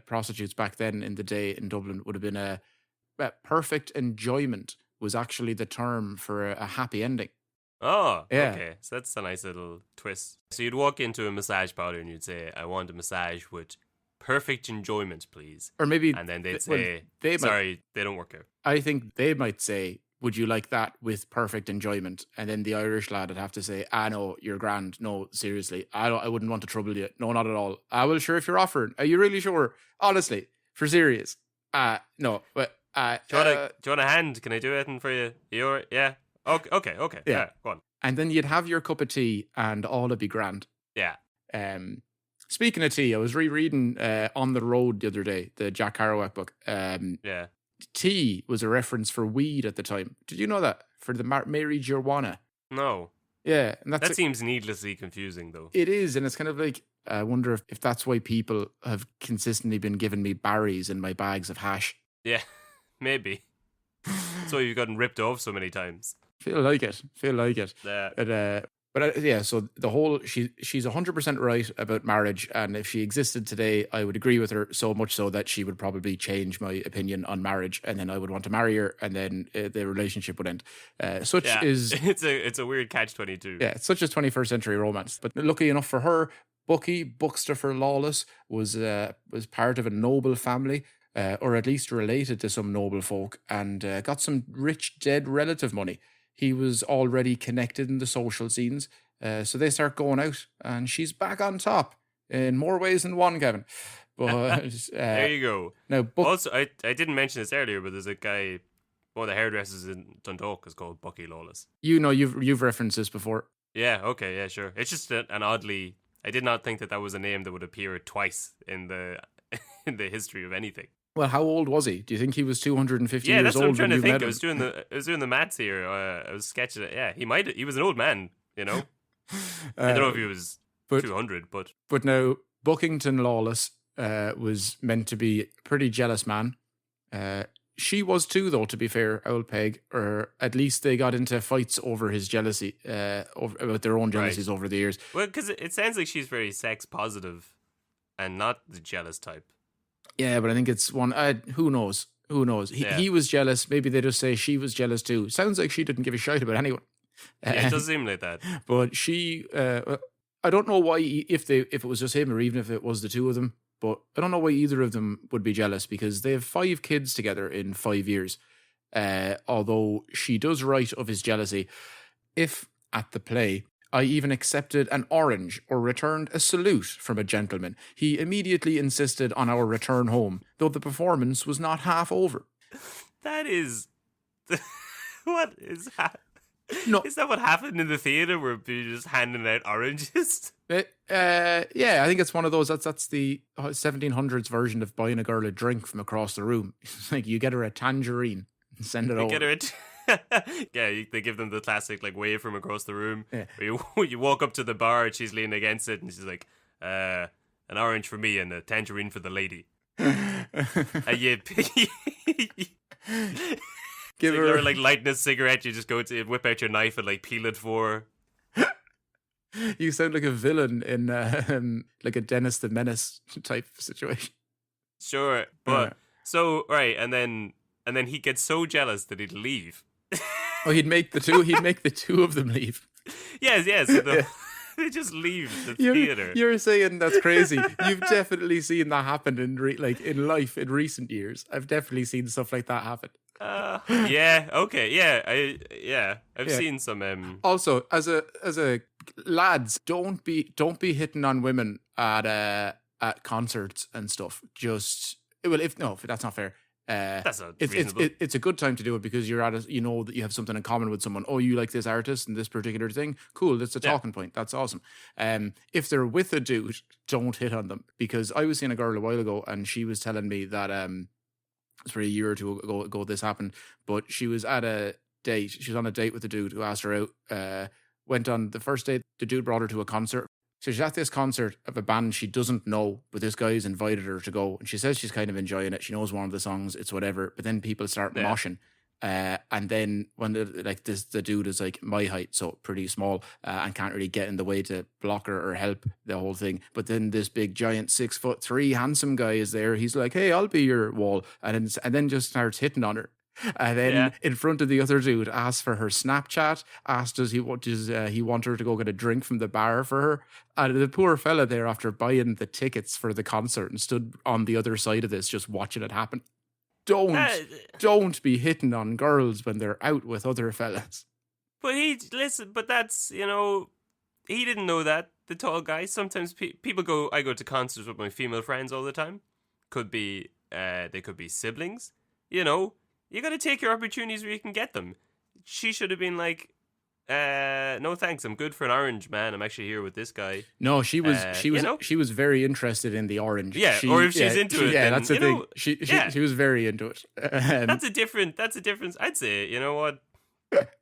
prostitutes back then in the day in Dublin would have been a perfect enjoyment, was actually the term for a happy ending. Oh, yeah. Okay. So that's a nice little twist. So you'd walk into a massage parlor and you'd say, I want a massage with perfect enjoyment, please. Or maybe... And then they'd say, they don't work out. I think they might say, would you like that with perfect enjoyment? And then the Irish lad would have to say, no, you're grand. No, seriously. I wouldn't want to trouble you. No, not at all. Well, sure, if you're offering. Are you really sure? Honestly, for serious. No, but... do you want a hand? Can I do anything for you? Yeah? Okay. Yeah, go on. And then you'd have your cup of tea and all would be grand. Yeah. Speaking of tea, I was rereading On the Road the other day, the Jack Kerouac book. Yeah. Tea was a reference for weed at the time. Did you know that? For the marijuana. No. Yeah. And that seems needlessly confusing, though. It is, and it's kind of like, I wonder if that's why people have consistently been giving me Barry's in my bags of hash. Yeah, maybe. That's why you've gotten ripped off so many times. Feel like it. Yeah. So the whole, she's 100% right about marriage, and if she existed today, I would agree with her, so much so that she would probably change my opinion on marriage, and then I would want to marry her, and then the relationship would end. It's a weird catch-22. Yeah, it's such a 21st century romance. But lucky enough for her, Buckster Lawless was part of a noble family, or at least related to some noble folk, and got some rich dead relative money. He was already connected in the social scenes, so they start going out, and she's back on top in more ways than one, Kevin. But there you go. Now, also, I didn't mention this earlier, but there's a guy, one of the hairdressers in Dundalk is called Bucky Lawless. You know, you've referenced this before. Yeah. Okay. Yeah. Sure. It's just an oddly. I did not think that was a name that would appear twice in the history of anything. Well, how old was he? Do you think he was 250 years old? Yeah, that's what I'm trying to think. I was doing the maths here. I was sketching it. Yeah, he was an old man, you know. I don't know if he was 200, but now Buckington Lawless was meant to be a pretty jealous man. She was too, though, to be fair, old Peg, or at least they got into fights over his jealousy, about their own jealousies over the years. Well, because it sounds like she's very sex positive and not the jealous type. Yeah, but I think it's one. Who knows? He was jealous. Maybe they just say she was jealous too. Sounds like she didn't give a shit about anyone. Yeah, it does seem like that. But she, I don't know why, if it was just him or even if it was the two of them. But I don't know why either of them would be jealous, because they have 5 kids together in 5 years. Although she does write of his jealousy, if at the play I even accepted an orange or returned a salute from a gentleman, he immediately insisted on our return home, though the performance was not half over. That is... What is that? No. Is that what happened in the theatre, where you're just handing out oranges? Yeah, I think it's one of those, that's the 1700s version of buying a girl a drink from across the room. It's like, you get her a tangerine and send it over. Get her yeah, they give them the classic like wave from across the room. Yeah. You walk up to the bar and she's leaning against it and she's like, an orange for me and a tangerine for the lady. Give her like lighting a cigarette. You just go to whip out your knife and like peel it for her. You sound like a villain in like a Dennis the Menace type situation. Sure, but so right, and then he gets so jealous that he'd leave. Oh, he'd make the two of them leave. Yes. They just leave the theater. You're saying that's crazy. You've definitely seen that happen in life in recent years. I've definitely seen stuff like that happen. Yeah. Okay. Yeah. I've seen some. Also, as a lads, don't be hitting on women at concerts and stuff. If that's not fair. That's not reasonable. It's a good time to do it because you're that you have something in common with someone. Oh, you like this artist and this particular thing? Cool, that's a talking point. That's awesome. If they're with a dude, don't hit on them, because I was seeing a girl a while ago and she was telling me that it's for a year or two ago this happened, but she was at a date. She was on a date with a dude who asked her out. Went on the first date. The dude brought her to a concert. So she's at this concert of a band she doesn't know, but this guy's invited her to go. And she says she's kind of enjoying it. She knows one of the songs, it's whatever. But then people start moshing. And then when the dude is like my height, so pretty small, and can't really get in the way to block her or help the whole thing. But then this big giant 6'3" handsome guy is there. He's like, hey, I'll be your wall. And then just starts hitting on her. And then in front of the other dude, asks for her Snapchat, asked does he want her to go get a drink from the bar for her. And the poor fella there, after buying the tickets for the concert, and stood on the other side of this just watching it happen. Don't be hitting on girls when they're out with other fellas. But that's, he didn't know that, the tall guy. Sometimes people I go to concerts with my female friends all the time. They could be siblings, You got to take your opportunities where you can get them. She should have been like, no thanks, I'm good for an orange, man. I'm actually here with this guy. No, she was very interested in the orange. Yeah, or if she's into it, then, that's the thing. She was very into it. That's a difference. I'd say, you know what?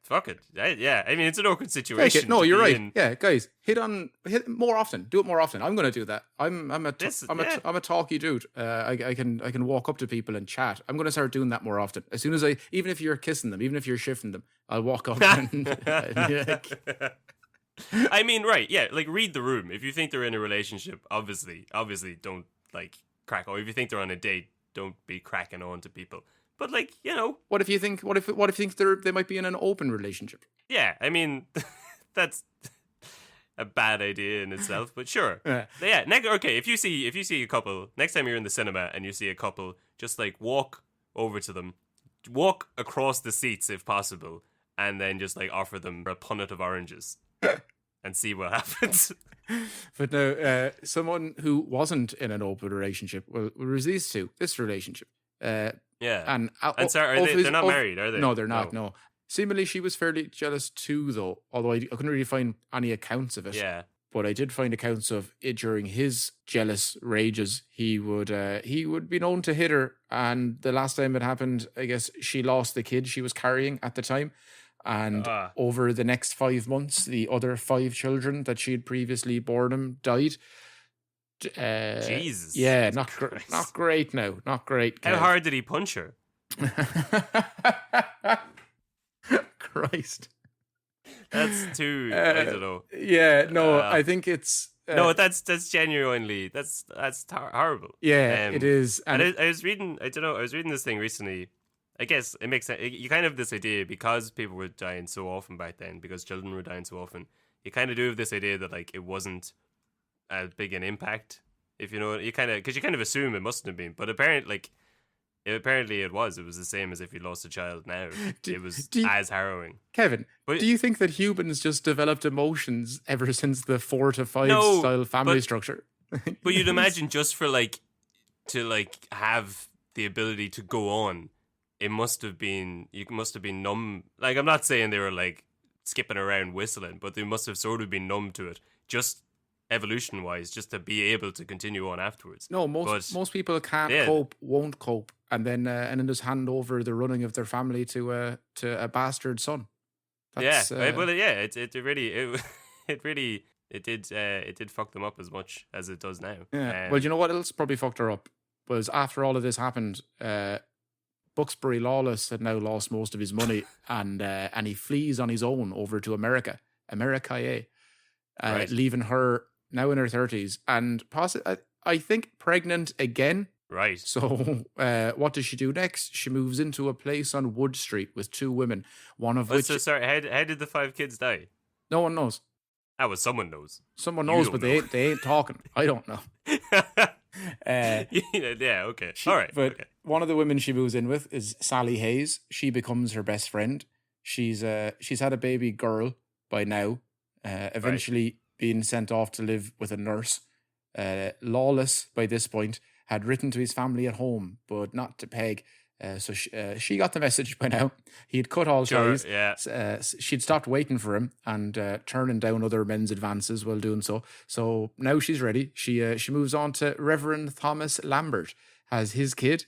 Fuck it. I mean, it's an awkward situation. No, you're right. In. Yeah, guys, hit more often. Do it more often. I'm going to do that. I'm a talky dude. I can walk up to people and chat. I'm going to start doing that more often. As soon as even if you're kissing them, even if you're shifting them, I'll walk up and I mean, right? Yeah, like read the room. If you think they're in a relationship, obviously, don't like crack on. If you think they're on a date, don't be cracking on to people. But what if you think they might be in an open relationship? Yeah, I mean, that's a bad idea in itself. But sure, yeah. Okay, if you see a couple next time you're in the cinema and you see a couple, just like walk over to them, walk across the seats if possible, and then just like offer them a punnet of oranges and see what happens. But now, someone who wasn't in an open relationship will resist to this relationship. And sorry, they're not married, are they? No, they're not. No. Seemingly, she was fairly jealous too, though. Although I couldn't really find any accounts of it. Yeah. But I did find accounts of it during his jealous rages. He would be known to hit her, and the last time it happened, I guess she lost the kid she was carrying at the time. And over the next 5 months, the other 5 children that she had previously born him died. Jesus. Yeah, not great now. Not great. How hard did he punch her? Christ. That's too, I don't know. Yeah, no, I think it's... no, that's genuinely, that's horrible. Yeah, it is. And I was reading this thing recently. I guess it makes sense. You kind of have this idea, because people were dying so often back then, because children were dying so often, you kind of do have this idea that like it wasn't as big an impact, if you know, because you kind of assume it mustn't have been, but apparently it was the same as if you lost a child now. It was as harrowing. Kevin, do you think that humans just developed emotions ever since the 4 to 5 style family structure? But you'd imagine just for to have the ability to go on, you must have been numb. Like, I'm not saying they were like skipping around whistling, but they must have sort of been numb to it, just evolution wise, just to be able to continue on afterwards. No, most people can't cope, won't cope, and then just hand over the running of their family to a bastard son. That's, it did fuck them up as much as it does now. Yeah. Well, you know what else probably fucked her up was after all of this happened, Buxbury Lawless had now lost most of his money, and he flees on his own over to America, leaving her now in her 30s and I think pregnant again. Right. So what does she do next? She moves into a place on Wood Street with 2 women, one of which... So sorry, how did the 5 kids die? No one knows. Well, someone knows. Someone knows, but they ain't talking. I don't know. Yeah, okay. All right. But okay. one of the women she moves in with is Sally Hayes. She becomes her best friend. She's had a baby girl by now, eventually being sent off to live with a nurse. Lawless, by this point, had written to his family at home, but not to Peg. So she got the message by now. He had cut all ties. Yeah. She'd stopped waiting for him and turning down other men's advances while doing so. So now she's ready. She moves on to Reverend Thomas Lambert as his kid.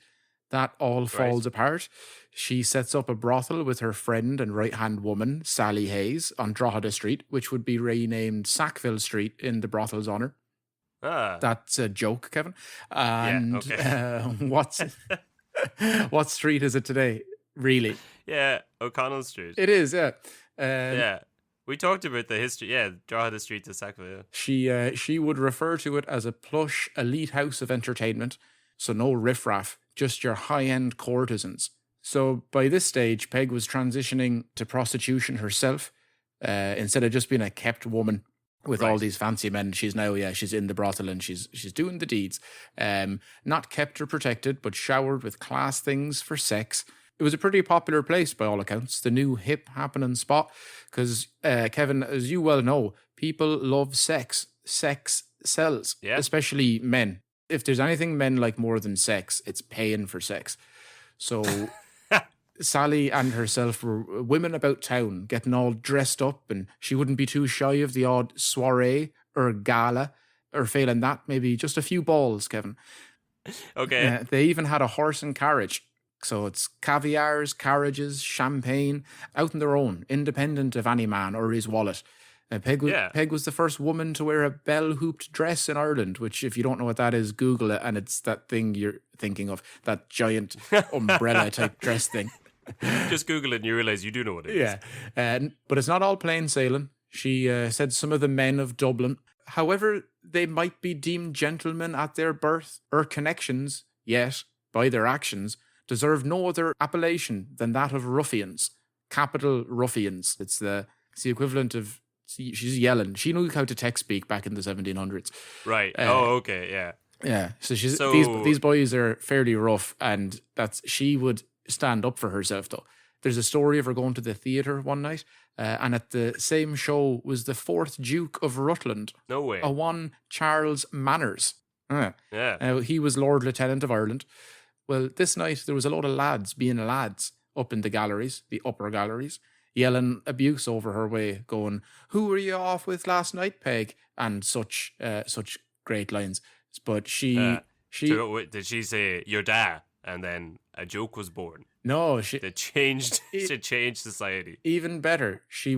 That all falls apart. She sets up a brothel with her friend and right-hand woman, Sally Hayes, on Drogheda Street, which would be renamed Sackville Street in the brothel's honour. That's a joke, Kevin. And what street is it today, really? Yeah, O'Connell Street. It is, yeah. Yeah. We talked about the history. Yeah, Drogheda Street to Sackville. Yeah. She would refer to it as a plush elite house of entertainment. So no riffraff, just your high-end courtesans. So by this stage, Peg was transitioning to prostitution herself. Instead of just being a kept woman with all these fancy men, she's now, she's in the brothel and she's doing the deeds. Not kept or protected, but showered with class things for sex. It was a pretty popular place by all accounts, the new hip happening spot, because, Kevin, as you well know, people love sex. Sex sells, especially men. If there's anything men like more than sex, it's paying for sex. So Sally and herself were women about town, getting all dressed up, and she wouldn't be too shy of the odd soiree or gala, or failing that, maybe just a few balls, Kevin. Okay. They even had a horse and carriage. So it's caviars, carriages, champagne, out on their own, independent of any man or his wallet. Peg was the first woman to wear a bell-hooped dress in Ireland, which, if you don't know what that is, Google it, and it's that thing you're thinking of, that giant umbrella-type dress thing. Just Google it and you realise you do know what it is. Yeah, but it's not all plain sailing. She said some of the men of Dublin, however they might be deemed gentlemen at their birth or connections, yet, by their actions, deserve no other appellation than that of ruffians. Capital ruffians. It's the equivalent of... She's yelling. She knew how to text speak back in the 1700s. Right. Okay. Yeah. Yeah. So these boys are fairly rough, and she would stand up for herself, though. There's a story of her going to the theatre one night, and at the same show was the 4th Duke of Rutland. No way. A one Charles Manners. Yeah. He was Lord Lieutenant of Ireland. Well, this night there was a load of lads being lads up in the galleries, the upper galleries, yelling abuse over her way, going, "Who were you off with last night, Peg?" And such great lines. But did she say your dad, and then a joke was born? No, It changed society. Even better, she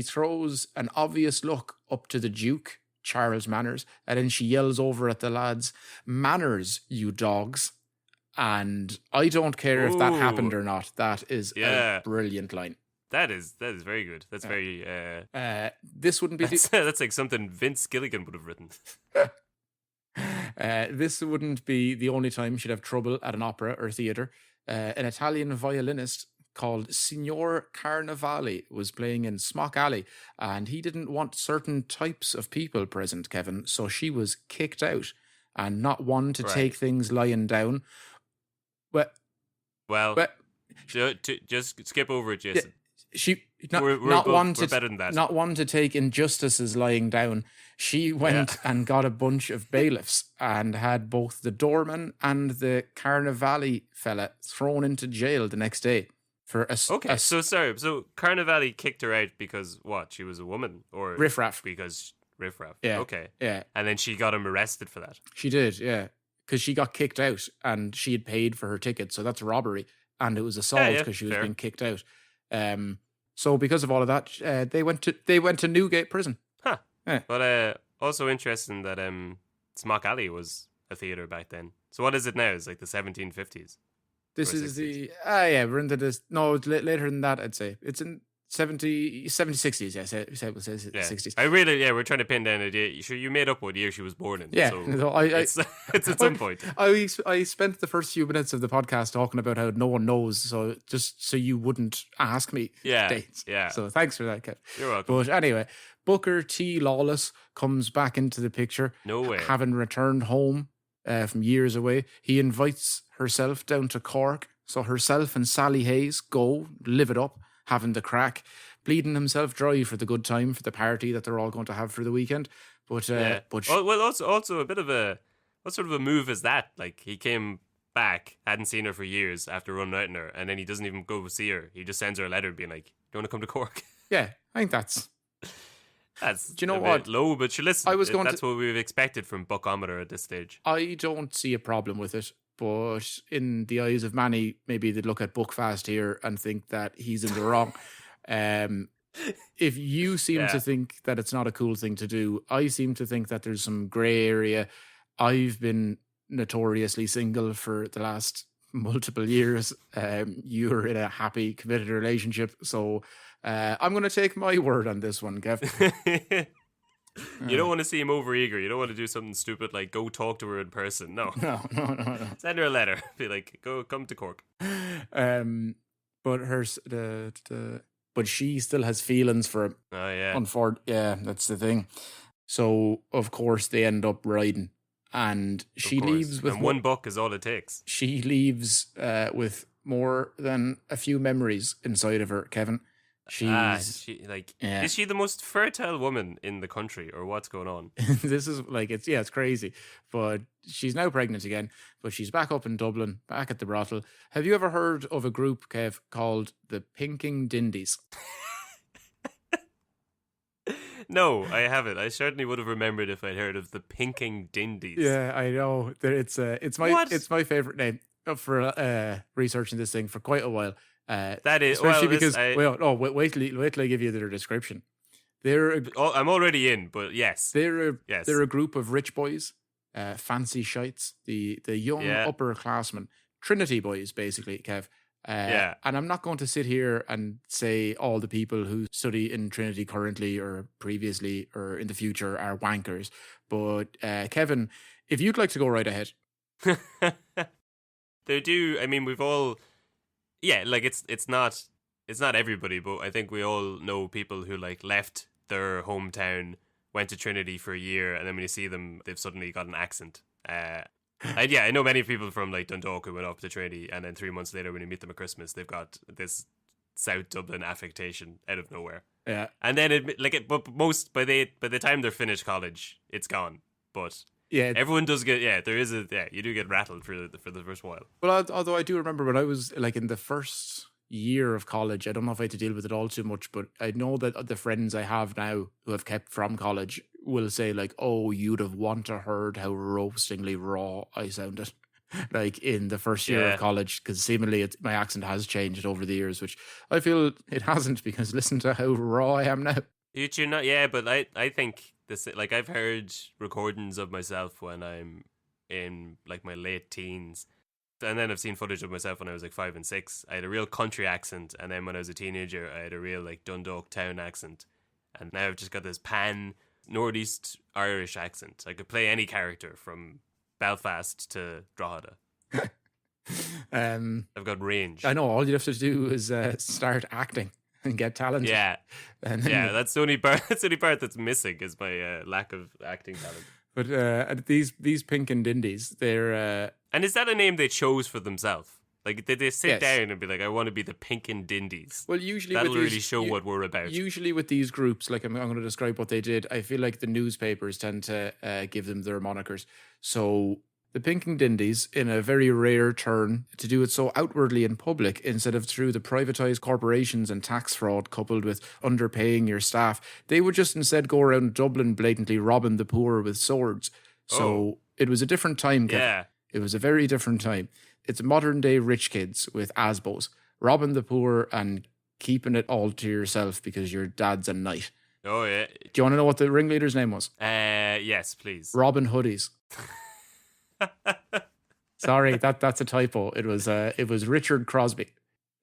throws an obvious look up to the Duke, Charles Manners, and then she yells over at the lads, "Manners, you dogs!" And I don't care if that happened or not. That is a brilliant line. That is very good. That's very. This wouldn't be. That's like something Vince Gilligan would have written. This wouldn't be the only time she'd have trouble at an opera or theatre. An Italian violinist called Signor Carnevali was playing in Smock Alley, and he didn't want certain types of people present, Kevin, so she was kicked out, and not one to take things lying down. Just skip over it, Jason. We're better than that. Not one to take injustices lying down. She went and got a bunch of bailiffs and had both the doorman and the Carnevali fella thrown into jail the next day for So Carnevali kicked her out because what? She was a woman, or riffraff? Because riffraff. Yeah. Okay. Yeah. And then she got him arrested for that. She did. Yeah. Because she got kicked out and she had paid for her ticket, so that's robbery, and it was assault because she was being kicked out. So because of all of that, they went to Newgate Prison. Huh. Yeah. But also interesting that Smock Alley was a theatre back then. So what is it now? It's like the 1750s. This is 60s. We're into this. No, it's later than that, I'd say. It's in 60s, yeah. Say 60s. We're trying to pin down a date. Sure, you made up what year she was born in. Yeah, so no, it's at some point. I spent the first few minutes of the podcast talking about how no one knows, so just so you wouldn't ask me dates. Yeah. So thanks for that, Kev. You're welcome. But anyway, Booker T. Lawless comes back into the picture. No way. Having returned home from years away, he invites herself down to Cork. So herself and Sally Hayes go, live it up, having the crack, bleeding himself dry for the good time, for the party that they're all going to have for the weekend. But also a bit of a, what sort of a move is that? Like, he came back, hadn't seen her for years after running out on her, and then he doesn't even go see her. He just sends her a letter being like, "Do you want to come to Cork?" Yeah, I think that's do you know a what? bit Low, but listen, that's what we've expected from Buckometer at this stage. I don't see a problem with it, but in the eyes of many, maybe they'd look at Buckfast here and think that he's in the wrong. If you seem to think that it's not a cool thing to do, I seem to think that there's some grey area. I've been notoriously single for the last multiple years. You're in a happy, committed relationship, so I'm going to take my word on this one, Kev. You don't want to seem overeager. You don't want to do something stupid like go talk to her in person. No. Send her a letter. Be like, come to Cork. But she still has feelings for him. Oh yeah. Yeah, that's the thing. So of course they end up riding, and she leaves with one buck is all it takes. She leaves with more than a few memories inside of her, Kevin. Is she the most fertile woman in the country, or what's going on? This is like, it's crazy. But she's now pregnant again, but she's back up in Dublin, back at the brothel. Have you ever heard of a group, Kev, called the Pinking Dindies? No, I haven't. I certainly would have remembered if I'd heard of the Pinking Dindies. Yeah, I know. It's my favorite name for researching this thing for quite a while. That is especially because wait till I give you their description. I'm already in, but yes, they're a group of rich boys, fancy shites, the young upperclassmen, Trinity boys, basically, Kev. And I'm not going to sit here and say all the people who study in Trinity currently or previously or in the future are wankers, but Kevin, if you'd like to go right ahead. They do. I mean, we've all. Yeah, like it's not everybody, but I think we all know people who like left their hometown, went to Trinity for a year, and then when you see them, they've suddenly got an accent. I know many people from like Dundalk who went up to Trinity, and then 3 months later, when you meet them at Christmas, they've got this South Dublin affectation out of nowhere. Yeah, and then but most by the time they're finished college, it's gone. But yeah, everyone does get. Yeah, there is you do get rattled for the first while. Well, although I do remember when I was like in the first year of college, I don't know if I had to deal with it all too much, but I know that the friends I have now who have kept from college will say like, "Oh, you'd have want to heard how roastingly raw I sounded." Like in the first year of college, because seemingly my accent has changed over the years, which I feel it hasn't, because listen to how raw I am now. You're not, yeah, but I think this, like, I've heard recordings of myself when I'm in like my late teens, and then I've seen footage of myself when I was like 5 and 6. I had a real country accent, and then when I was a teenager, I had a real like Dundalk town accent, and now I've just got this pan Northeast Irish accent. I could play any character from Belfast to Drogheda. I've got range. I know, all you have to do is start acting and get talent. Yeah, that's the only part. That's the only part that's missing is my lack of acting talent. But these Pinking Dindies, they're and is that a name they chose for themselves? Like, did they sit down and be like, "I want to be the Pinking Dindies"? Well, usually that'll really show what we're about. Usually with these groups, like I'm going to describe what they did. I feel like the newspapers tend to give them their monikers. So the Pinking Dindies, in a very rare turn to do it so outwardly in public instead of through the privatised corporations and tax fraud coupled with underpaying your staff, they would just instead go around Dublin blatantly robbing the poor with swords. So it was a different time. Yeah. It was a very different time. It's modern day rich kids with asbos, robbing the poor and keeping it all to yourself because your dad's a knight. Oh, yeah. Do you want to know what the ringleader's name was? Yes, please. Robin Hoodies. Sorry, that's a typo. It was Richard Crosby.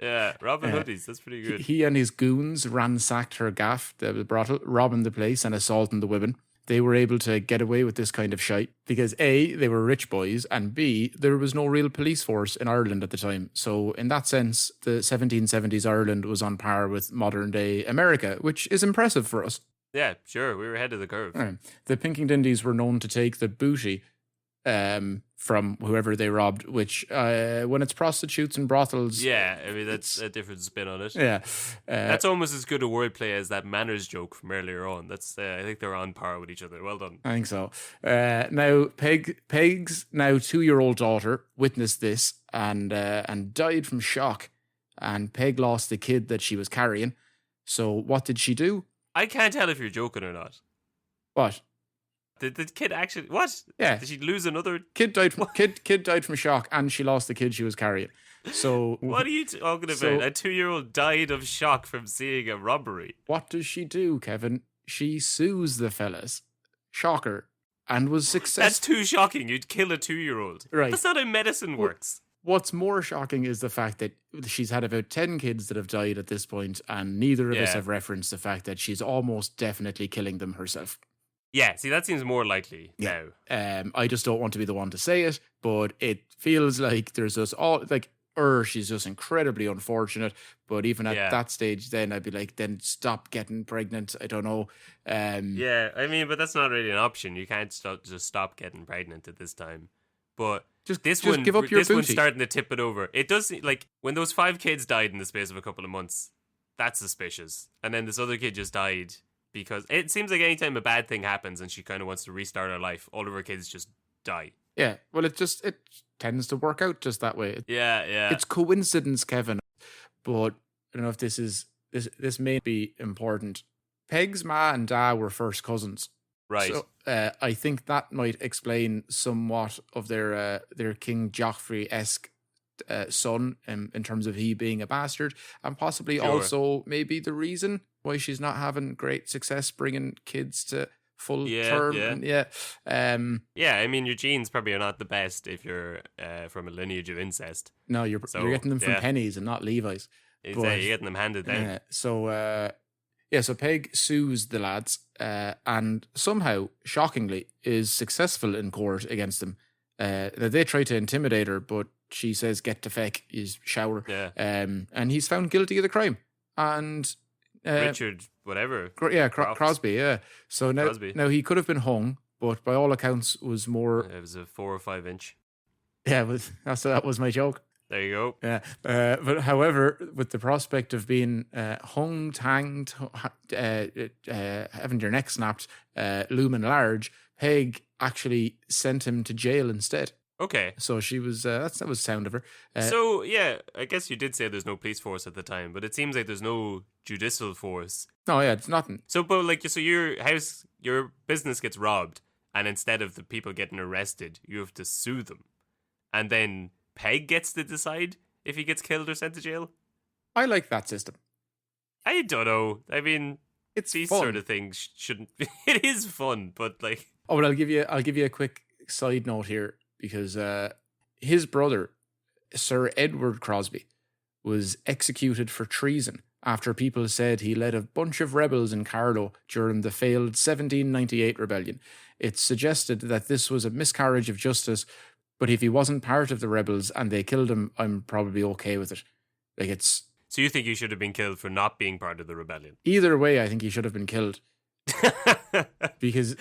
Yeah, Robin Hoodies. That's pretty good. He and his goons ransacked her gaff, the brothel, robbing the place and assaulting the women. They were able to get away with this kind of shite because A, they were rich boys, and B, there was no real police force in Ireland at the time. So in that sense, the 1770s Ireland was on par with modern day America, which is impressive for us. Yeah, sure. We were ahead of the curve. The Pinking-Dindies were known to take the booty from whoever they robbed, which when it's prostitutes and brothels... Yeah, I mean, that's a different spin on it. Yeah. That's almost as good a wordplay as that manners joke from earlier on. That's I think they're on par with each other. Well done. I think so. Now, Peg's now 2-year-old daughter witnessed this and died from shock, and Peg lost the kid that she was carrying. So what did she do? I can't tell if you're joking or not. What? Did the kid actually... What? Yeah. Did she lose another... Kid died from shock, and she lost the kid she was carrying. So... What are you talking about? A 2-year-old died of shock from seeing a robbery. What does she do, Kevin? She sues the fellas. Shocker. And was successful. That's too shocking. You'd kill a 2-year-old. Right. That's not how medicine works. What's more shocking is the fact that she's had about 10 kids that have died at this point, and neither of us have referenced the fact that she's almost definitely killing them herself. Yeah, see, that seems more likely now. I just don't want to be the one to say it, but it feels like there's just all, like, she's just incredibly unfortunate. But even at that stage, then I'd be like, then stop getting pregnant. I don't know. Yeah, I mean, but that's not really an option. You can't just stop getting pregnant at this time. But just one, give up your this booty. one's starting to tip it over. It does, like, when those 5 kids died in the space of a couple of months, that's suspicious. And then this other kid just died. Because it seems like anytime a bad thing happens and she kind of wants to restart her life, all of her kids just die. Yeah, well, it tends to work out just that way. Yeah. It's coincidence, Kevin. But I don't know if this may be important. Peg's ma and da were first cousins. Right. So I think that might explain somewhat of their King Joffrey-esque son in terms of he being a bastard, and possibly also maybe the reason why she's not having great success bringing kids to full term. I mean, your genes probably are not the best if you're from a lineage of incest. No, you're getting them from pennies and not Levi's. Exactly, you're getting them handed down. So Peg sues the lads and somehow, shockingly, is successful in court against them. They try to intimidate her, but she says, "Get to feck," is shower. Yeah. And he's found guilty of the crime. And Richard, whatever. Crosby. Yeah. So now he could have been hung, but by all accounts was more. It was a 4 or 5 inch. Yeah, that was my joke. There you go. Yeah. But however, with the prospect of being hung, hanged, having your neck snapped, looming large, Peg actually sent him to jail instead. Okay. So she was, that was sound of her. So, yeah, I guess you did say there's no police force at the time, but it seems like there's no judicial force. No, yeah, it's nothing. So, but like, so your business gets robbed, and instead of the people getting arrested, you have to sue them. And then Peg gets to decide if he gets killed or sent to jail? I like that system. I don't know. I mean, it's these fun. Sort of things shouldn't be. It is fun, but like... Oh, but I'll give you a quick side note here. Because his brother, Sir Edward Crosby, was executed for treason after people said he led a bunch of rebels in Carlow during the failed 1798 rebellion. It's suggested that this was a miscarriage of justice, but if he wasn't part of the rebels and they killed him, I'm probably okay with it. Like, it's... So you think he should have been killed for not being part of the rebellion? Either way, I think he should have been killed. Because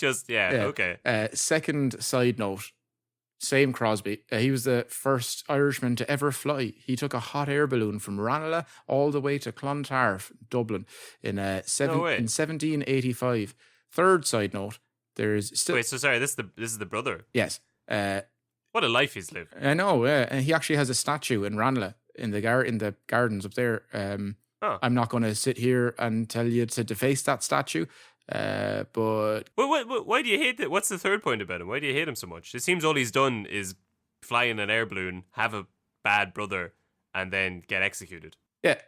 okay. Second side note, same Crosby. He was the first Irishman to ever fly. He took a hot air balloon from Ranelagh all the way to Clontarf, Dublin, in 1785. Third side note, there's still. Wait, so sorry, this is the brother. Yes. What a life he's lived. I know. And he actually has a statue in Ranelagh in the gardens up there. I'm not going to sit here and tell you to deface that statue, but... Why do you hate it? What's the third point about him? Why do you hate him so much? It seems all he's done is fly in an air balloon, have a bad brother, and then get executed. Yeah.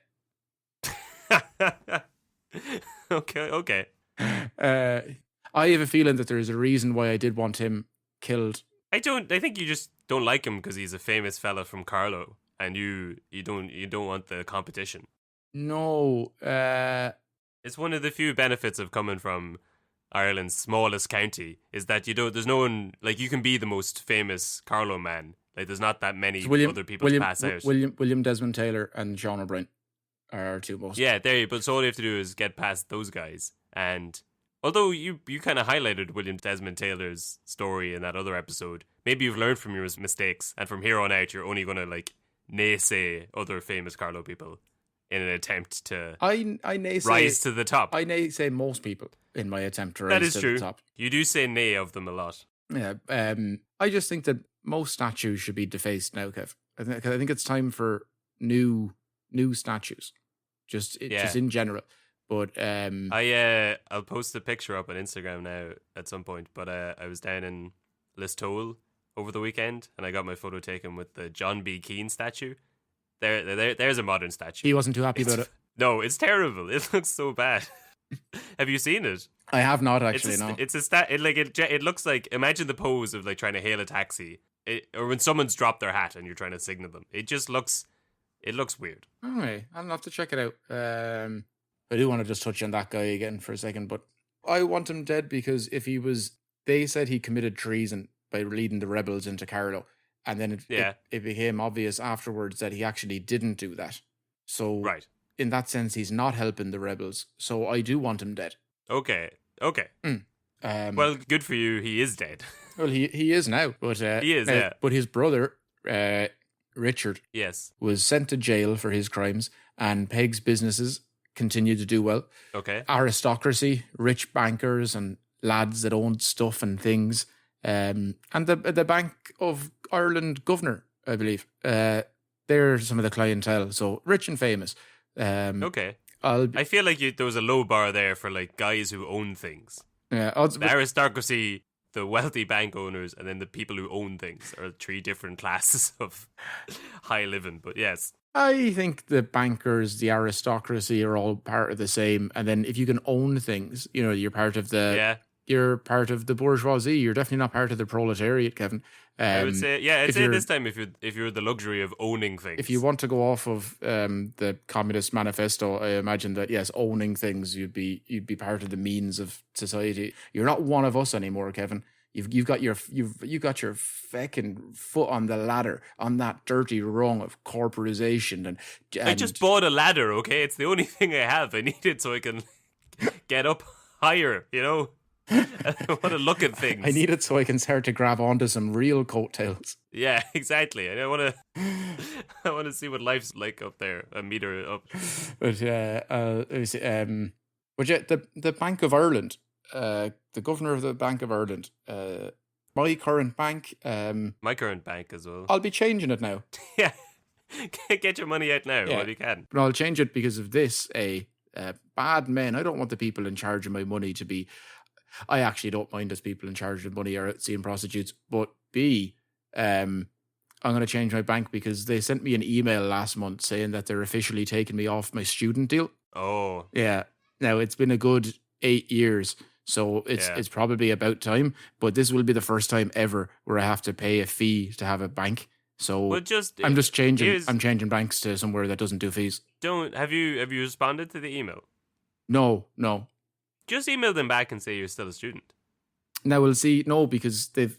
Okay. I have a feeling that there is a reason why I did want him killed. I think you just don't like him because he's a famous fella from Carlow. and you don't want the competition. No, it's one of the few benefits of coming from Ireland's smallest county is that there's no one, like, you can be the most famous Carlo man. Like, there's not that many other people to pass out. William Desmond Taylor and Sean O'Brien are two most. Yeah, but so all you have to do is get past those guys. And although you kind of highlighted William Desmond Taylor's story in that other episode, maybe you've learned from your mistakes, and from here on out, you're only going to, like, naysay other famous Carlo people in an attempt to rise to the top. I naysay most people in my attempt to rise to the top. You do say nay of them a lot. Yeah, I just think that most statues should be defaced now, Kev. I think it's time for new statues, just in general. But I'll post a picture up on Instagram now at some point. But I was down in Listowel over the weekend, and I got my photo taken with the John B. Keane statue. There's a modern statue. He wasn't too happy about it. No, it's terrible. It looks so bad. Have you seen it? I have not actually. No, it's a it looks like, imagine the pose of like trying to hail a taxi, or when someone's dropped their hat and you're trying to signal them. It looks weird. Okay, I'll have to check it out. I do want to just touch on that guy again for a second, but I want him dead because they said he committed treason by leading the rebels into Carlow, and then it became obvious afterwards that he actually didn't do that. So right. In that sense, he's not helping the rebels. So I do want him dead. Okay. Well, good for you. He is dead. Well, he is now. But he is. Yeah. But his brother, Richard, yes, was sent to jail for his crimes, and Peg's businesses continue to do well. Okay. Aristocracy, rich bankers, and lads that owned stuff and things, and the Bank of Ireland governor, I believe. They're some of the clientele. So rich and famous. Okay. I feel like there was a low bar there for like guys who own things. Yeah, the aristocracy, the wealthy bank owners, and then the people who own things are three different classes of high living. But yes, I think the bankers, the aristocracy are all part of the same. And then if you can own things, you're part of the you're part of the bourgeoisie. You're definitely not part of the proletariat, Kevin. I would say, I'd say this time if you're the luxury of owning things. If you want to go off of the Communist Manifesto, I imagine that yes, owning things, you'd be part of the means of society. You're not one of us anymore, Kevin. You've got your feckin' foot on the ladder, on that dirty rung of corporatization, and I just bought a ladder. Okay, it's the only thing I have. I need it so I can get up higher. I want to look at things. I need it so I can start to grab onto some real coattails. Yeah, exactly. I want to see what life's like up there, a meter up. But let me see. But yeah, the Bank of Ireland, the governor of the Bank of Ireland, my current bank. My current bank as well. I'll be changing it now. Yeah, get your money out now while you can. But I'll change it because of this. Bad men. I don't want the people in charge of my money to be. I actually don't mind as people in charge of money are out seeing prostitutes. But B, I'm going to change my bank because they sent me an email last month saying that they're officially taking me off my student deal. Oh. Yeah. Now, it's been a good 8 years, so it's probably about time. But this will be the first time ever where I have to pay a fee to have a bank. So I'm just changing. I'm changing banks to somewhere that doesn't do fees. Have you responded to the email? No. Just email them back and say you're still a student. Now we'll see. No, because they've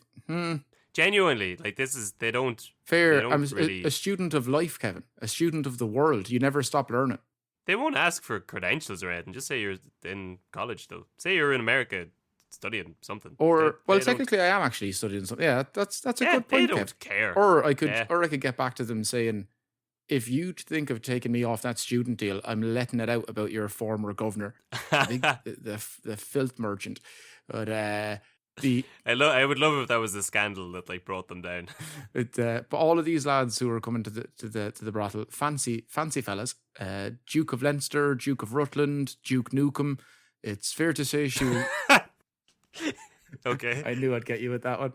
genuinely they don't. Fair. I'm a student of life, Kevin. A student of the world. You never stop learning. They won't ask for credentials or anything. Just say you're in college still. Say you're in America studying something. Or technically, I am actually studying something. Yeah, that's a good point. They don't care. Or I could get back to them saying, if you think of taking me off that student deal, I'm letting it out about your former governor, the filth merchant. But I would love if that was the scandal that like brought them down. But all of these lads who are coming to the brothel, fancy fellas, Duke of Leinster, Duke of Rutland, Duke Nukem. It's fair to say she. Okay, I knew I'd get you with that one.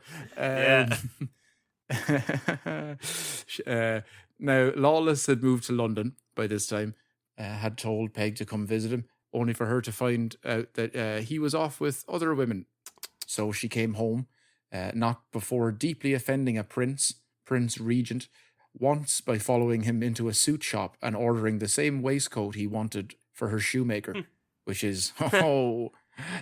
Now, Lawless had moved to London by this time, had told Peg to come visit him, only for her to find out that he was off with other women. So she came home, not before deeply offending a Prince Regent, once by following him into a suit shop and ordering the same waistcoat he wanted for her shoemaker, which is,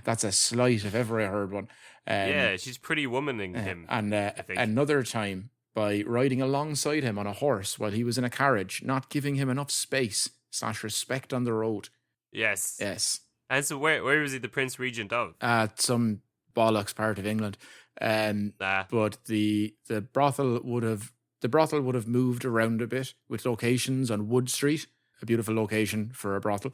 that's a slight if ever I heard one. Yeah, she's pretty womaning him. And another time by riding alongside him on a horse while he was in a carriage, not giving him enough space / respect on the road. Yes. Yes. And so where was he the Prince Regent of? Some bollocks part of England. But the brothel would have moved around a bit with locations on Wood Street, a beautiful location for a brothel.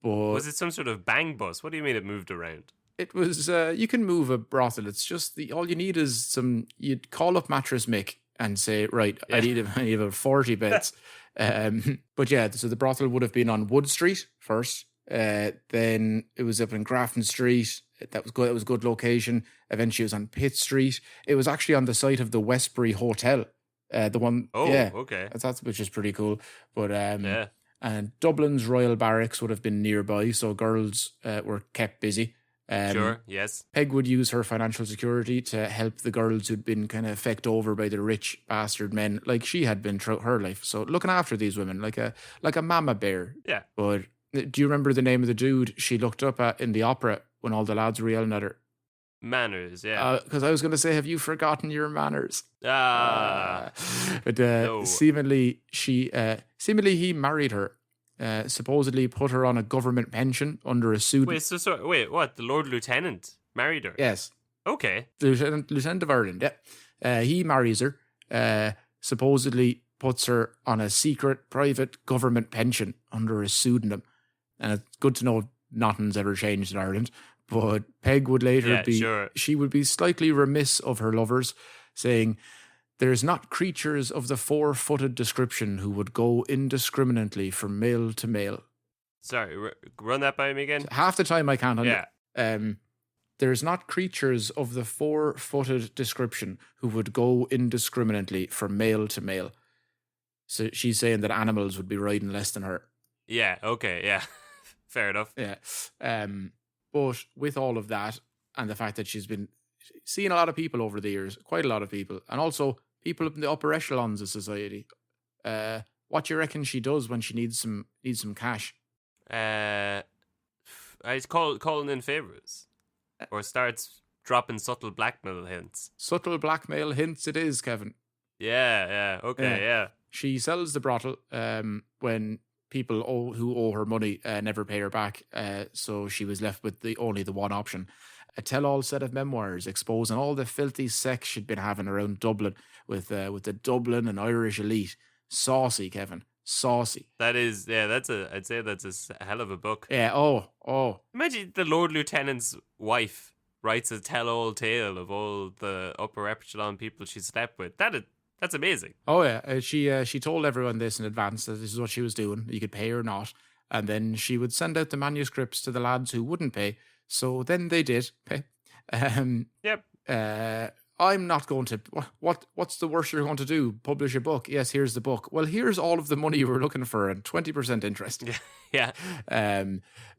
But was it some sort of bang bus? What do you mean it moved around? It was, you can move a brothel. It's just all you need is you'd call up Mattress Mick and say, right, yeah. I need about 40 beds. But yeah, so the brothel would have been on Wood Street first. Then it was up in Grafton Street. That was good. That was a good location. Eventually it was on Pitt Street. It was actually on the site of the Westbury Hotel. The one. Oh, yeah, okay. Which is pretty cool. But yeah. And Dublin's Royal Barracks would have been nearby, so girls were kept busy. Sure, yes. Peg would use her financial security to help the girls who'd been kind of fecked over by the rich bastard men, like she had been throughout her life. So looking after these women, like a mama bear. Yeah. But do you remember the name of the dude she looked up at in the opera when all the lads were yelling at her? Manners, yeah. Because I was going to say, have you forgotten your manners? But no. Seemingly he married her. Supposedly put her on a government pension under a pseudonym. Wait, what? The Lord Lieutenant married her? Yes. Okay. The Lieutenant of Ireland, yeah. He marries her, supposedly puts her on a secret private government pension under a pseudonym. And it's good to know nothing's ever changed in Ireland. But Peg would later she would be slightly remiss of her lovers, saying, "There's not creatures of the 4-footed description who would go indiscriminately from male to male." Sorry, run that by me again. Half the time I can't. There's not creatures of the 4-footed description who would go indiscriminately from male to male. So she's saying that animals would be riding less than her. Yeah. Okay. Yeah. Fair enough. Yeah. But with all of that and the fact that she's been seeing a lot of people over the years, quite a lot of people, and also people up in the upper echelons of society. What do you reckon she does when she needs some cash? It's calling in favours, or starts dropping subtle blackmail hints. Subtle blackmail hints, it is, Kevin. Yeah. Okay. Yeah. She sells the brothel when people who owe her money never pay her back. So she was left with only the one option. A tell-all set of memoirs exposing all the filthy sex she'd been having around Dublin with the Dublin and Irish elite. Saucy, Kevin. Saucy. That is, yeah, I'd say that's a hell of a book. Yeah, oh. Imagine the Lord Lieutenant's wife writes a tell-all tale of all the upper echelon people she slept with. That's amazing. Oh, yeah. She told everyone this in advance, that this is what she was doing. You could pay or not. And then she would send out the manuscripts to the lads who wouldn't pay. So then they did pay. Yep. I'm not going to. What's the worst you're going to do? Publish a book? Yes, here's the book. Well, here's all of the money you were looking for and 20% interest. Yeah.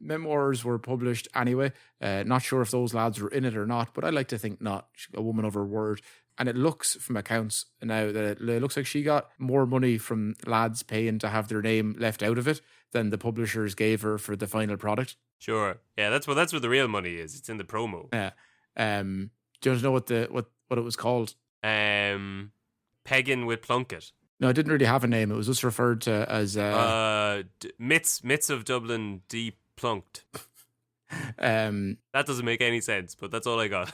Memoirs were published anyway. Not sure if those lads were in it or not, but I like to think not. A woman of her word. And it looks from accounts now that it looks like she got more money from lads paying to have their name left out of it than the publishers gave her for the final product. Sure. Yeah, that's where the real money is. It's in the promo. Yeah. Do you know what it was called? Pegging with Plunkett. No, it didn't really have a name. It was just referred to as Myths of Dublin Plunked. That doesn't make any sense, but that's all I got.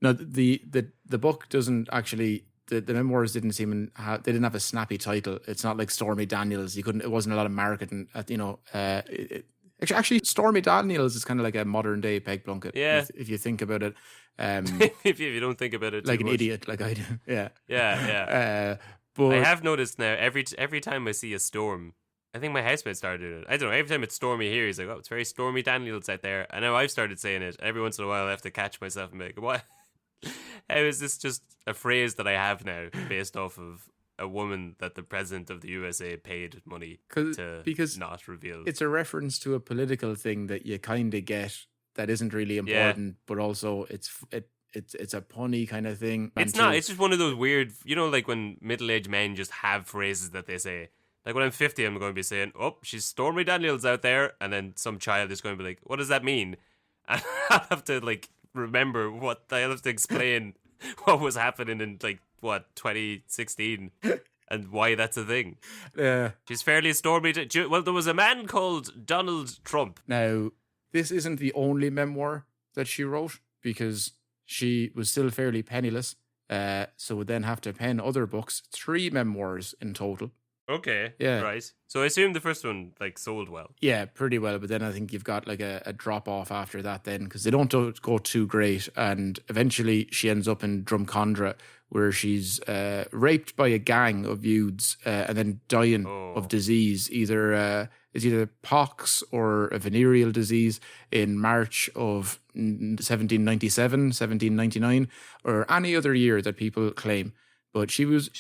No, the book doesn't actually. The memoirs didn't they didn't have a snappy title. It's not like Stormy Daniels. It wasn't a lot of marketing. Actually, Stormy Daniels is kind of like a modern day Peg Plunkett. Yeah, if you think about it. If you don't think about it, like an much. Idiot, like I do. Yeah. But I have noticed now every time I see a storm, I think my housemate started doing it. I don't know. Every time it's stormy here, he's like, "Oh, it's very Stormy Daniels out there." And now I've started saying it. Every once in a while, I have to catch myself and be like, "What? How is this just a phrase that I have now based off of a woman that the president of the USA paid money because not reveal?" It's a reference to a political thing that you kind of get that isn't really important, but also it's a punny kind of thing. It's not. It's just one of those weird, like when middle-aged men just have phrases that they say. Like when I'm 50, I'm going to be saying, "Oh, she's Stormy Daniels out there," and then some child is going to be like, "What does that mean?" And I'll have to remember I'll have to explain what was happening in 2016 and why that's a thing. Yeah, she's fairly stormy. Well, there was a man called Donald Trump. Now, this isn't the only memoir that she wrote, because she was still fairly penniless, so would then have to pen other books. 3 memoirs in total. Okay. Yeah. Right. So I assume the first one sold well. Yeah, pretty well. But then I think you've got a drop off after that then, because they don't go too great. And eventually she ends up in Drumcondra, where she's raped by a gang of youths and then dying of disease. It's either pox or a venereal disease in March of 1797, 1799, or any other year that people claim. But she was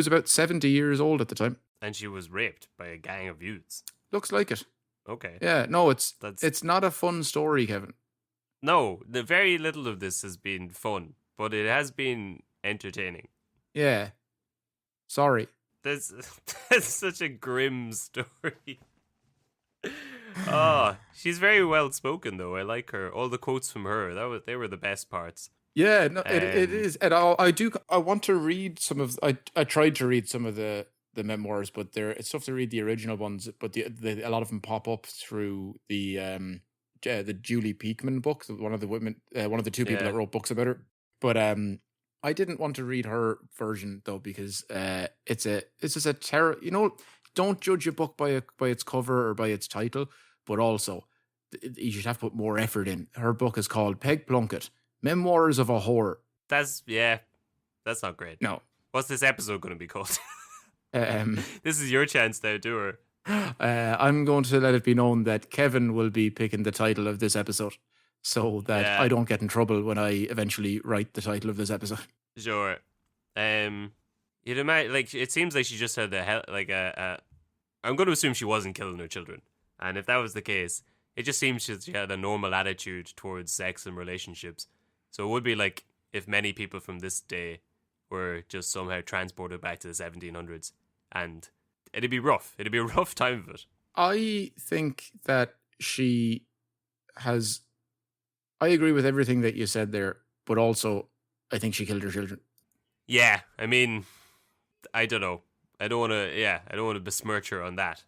about 70 years old at the time. And she was raped by a gang of youths. Looks like it. Okay. Yeah, no, it's not a fun story, Kevin. No, the very little of this has been fun, but it has been entertaining. Yeah. Sorry. That's such a grim story. Oh, she's very well spoken though. I like her. All the quotes from her, they were the best parts. Yeah, no, it is. And I want to read some of. I tried to read some of the memoirs, but it's tough to read the original ones. But a lot of them pop up through the Julie Peakman book, one of the 2 people that wrote books about her. But I didn't want to read her version though, because it's just a terror. Don't judge a book by its cover or by its title, but also you should have to put more effort in. Her book is called Peg Plunkett, Memoirs of a Whore. That's not great. No. What's this episode going to be called? This is your chance now, do her. I'm going to let it be known that Kevin will be picking the title of this episode, so that I don't get in trouble when I eventually write the title of this episode. Sure. You'd imagine, it seems like she just had I'm going to assume she wasn't killing her children, and if that was the case, it just seems she had a normal attitude towards sex and relationships. So it would be like if many people from this day were just somehow transported back to the 1700s, and it'd be rough. It'd be a rough time of it. I think that I agree with everything that you said there, but also I think she killed her children. Yeah, I mean, I don't know. I don't want to besmirch her on that.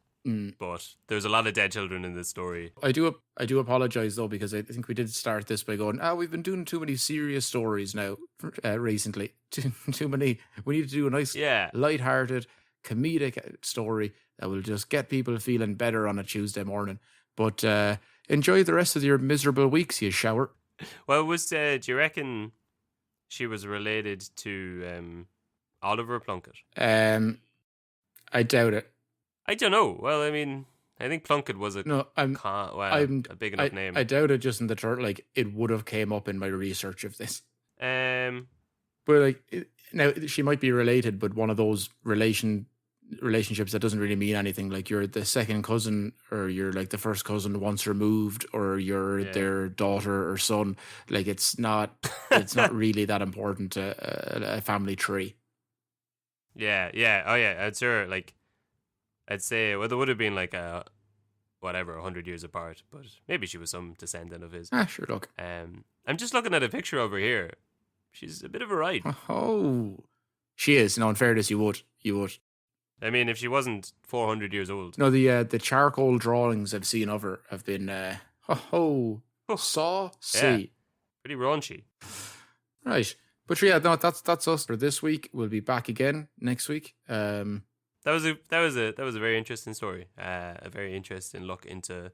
But there's a lot of dead children in this story. I do apologize though, because I think we did start this by going, we've been doing too many serious stories now recently. Too many. We need to do a nice, lighthearted, comedic story that will just get people feeling better on a Tuesday morning. But enjoy the rest of your miserable weeks, you shower. Well, do you reckon she was related to Oliver Plunkett? I doubt it. I don't know. Well, I mean, I think Plunkett was a big enough name. I doubt it just in the turn. It would have came up in my research of this. But now she might be related, but one of those relationships that doesn't really mean anything. Like you're the second cousin, or you're like the first cousin once removed, or you're their daughter or son. It's not really that important to a family tree. Yeah. Oh yeah. I'd sure I'd say, well, there would have been 100 years apart, but maybe she was some descendant of his. Sure, look. I'm just looking at a picture over here. She's a bit of a ride. Oh, she is. No, in fairness, you would. I mean, if she wasn't 400 years old. No, the charcoal drawings I've seen of her have been, saucy. Yeah, pretty raunchy. Right. But yeah, no, that's us for this week. We'll be back again next week. That was a very interesting story. A very interesting look into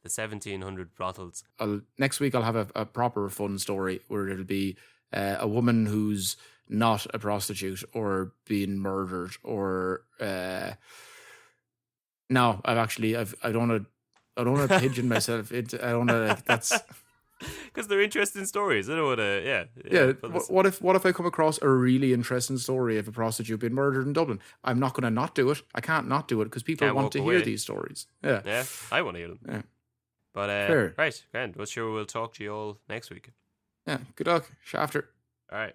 the 1700 brothels. Next week I'll have a proper fun story where it'll be a woman who's not a prostitute or being murdered or no, I don't want to pigeon myself. I don't want to that's. Because they're interesting stories. I don't want to, yeah. What if I come across a really interesting story of a prostitute being murdered in Dublin? I'm not going to not do it. I can't not do it because people want to hear these stories. Yeah. Yeah, I want to hear them. Yeah. But, right, grand. Well, sure, we'll talk to you all next week. Yeah, good luck. Shafter. All right.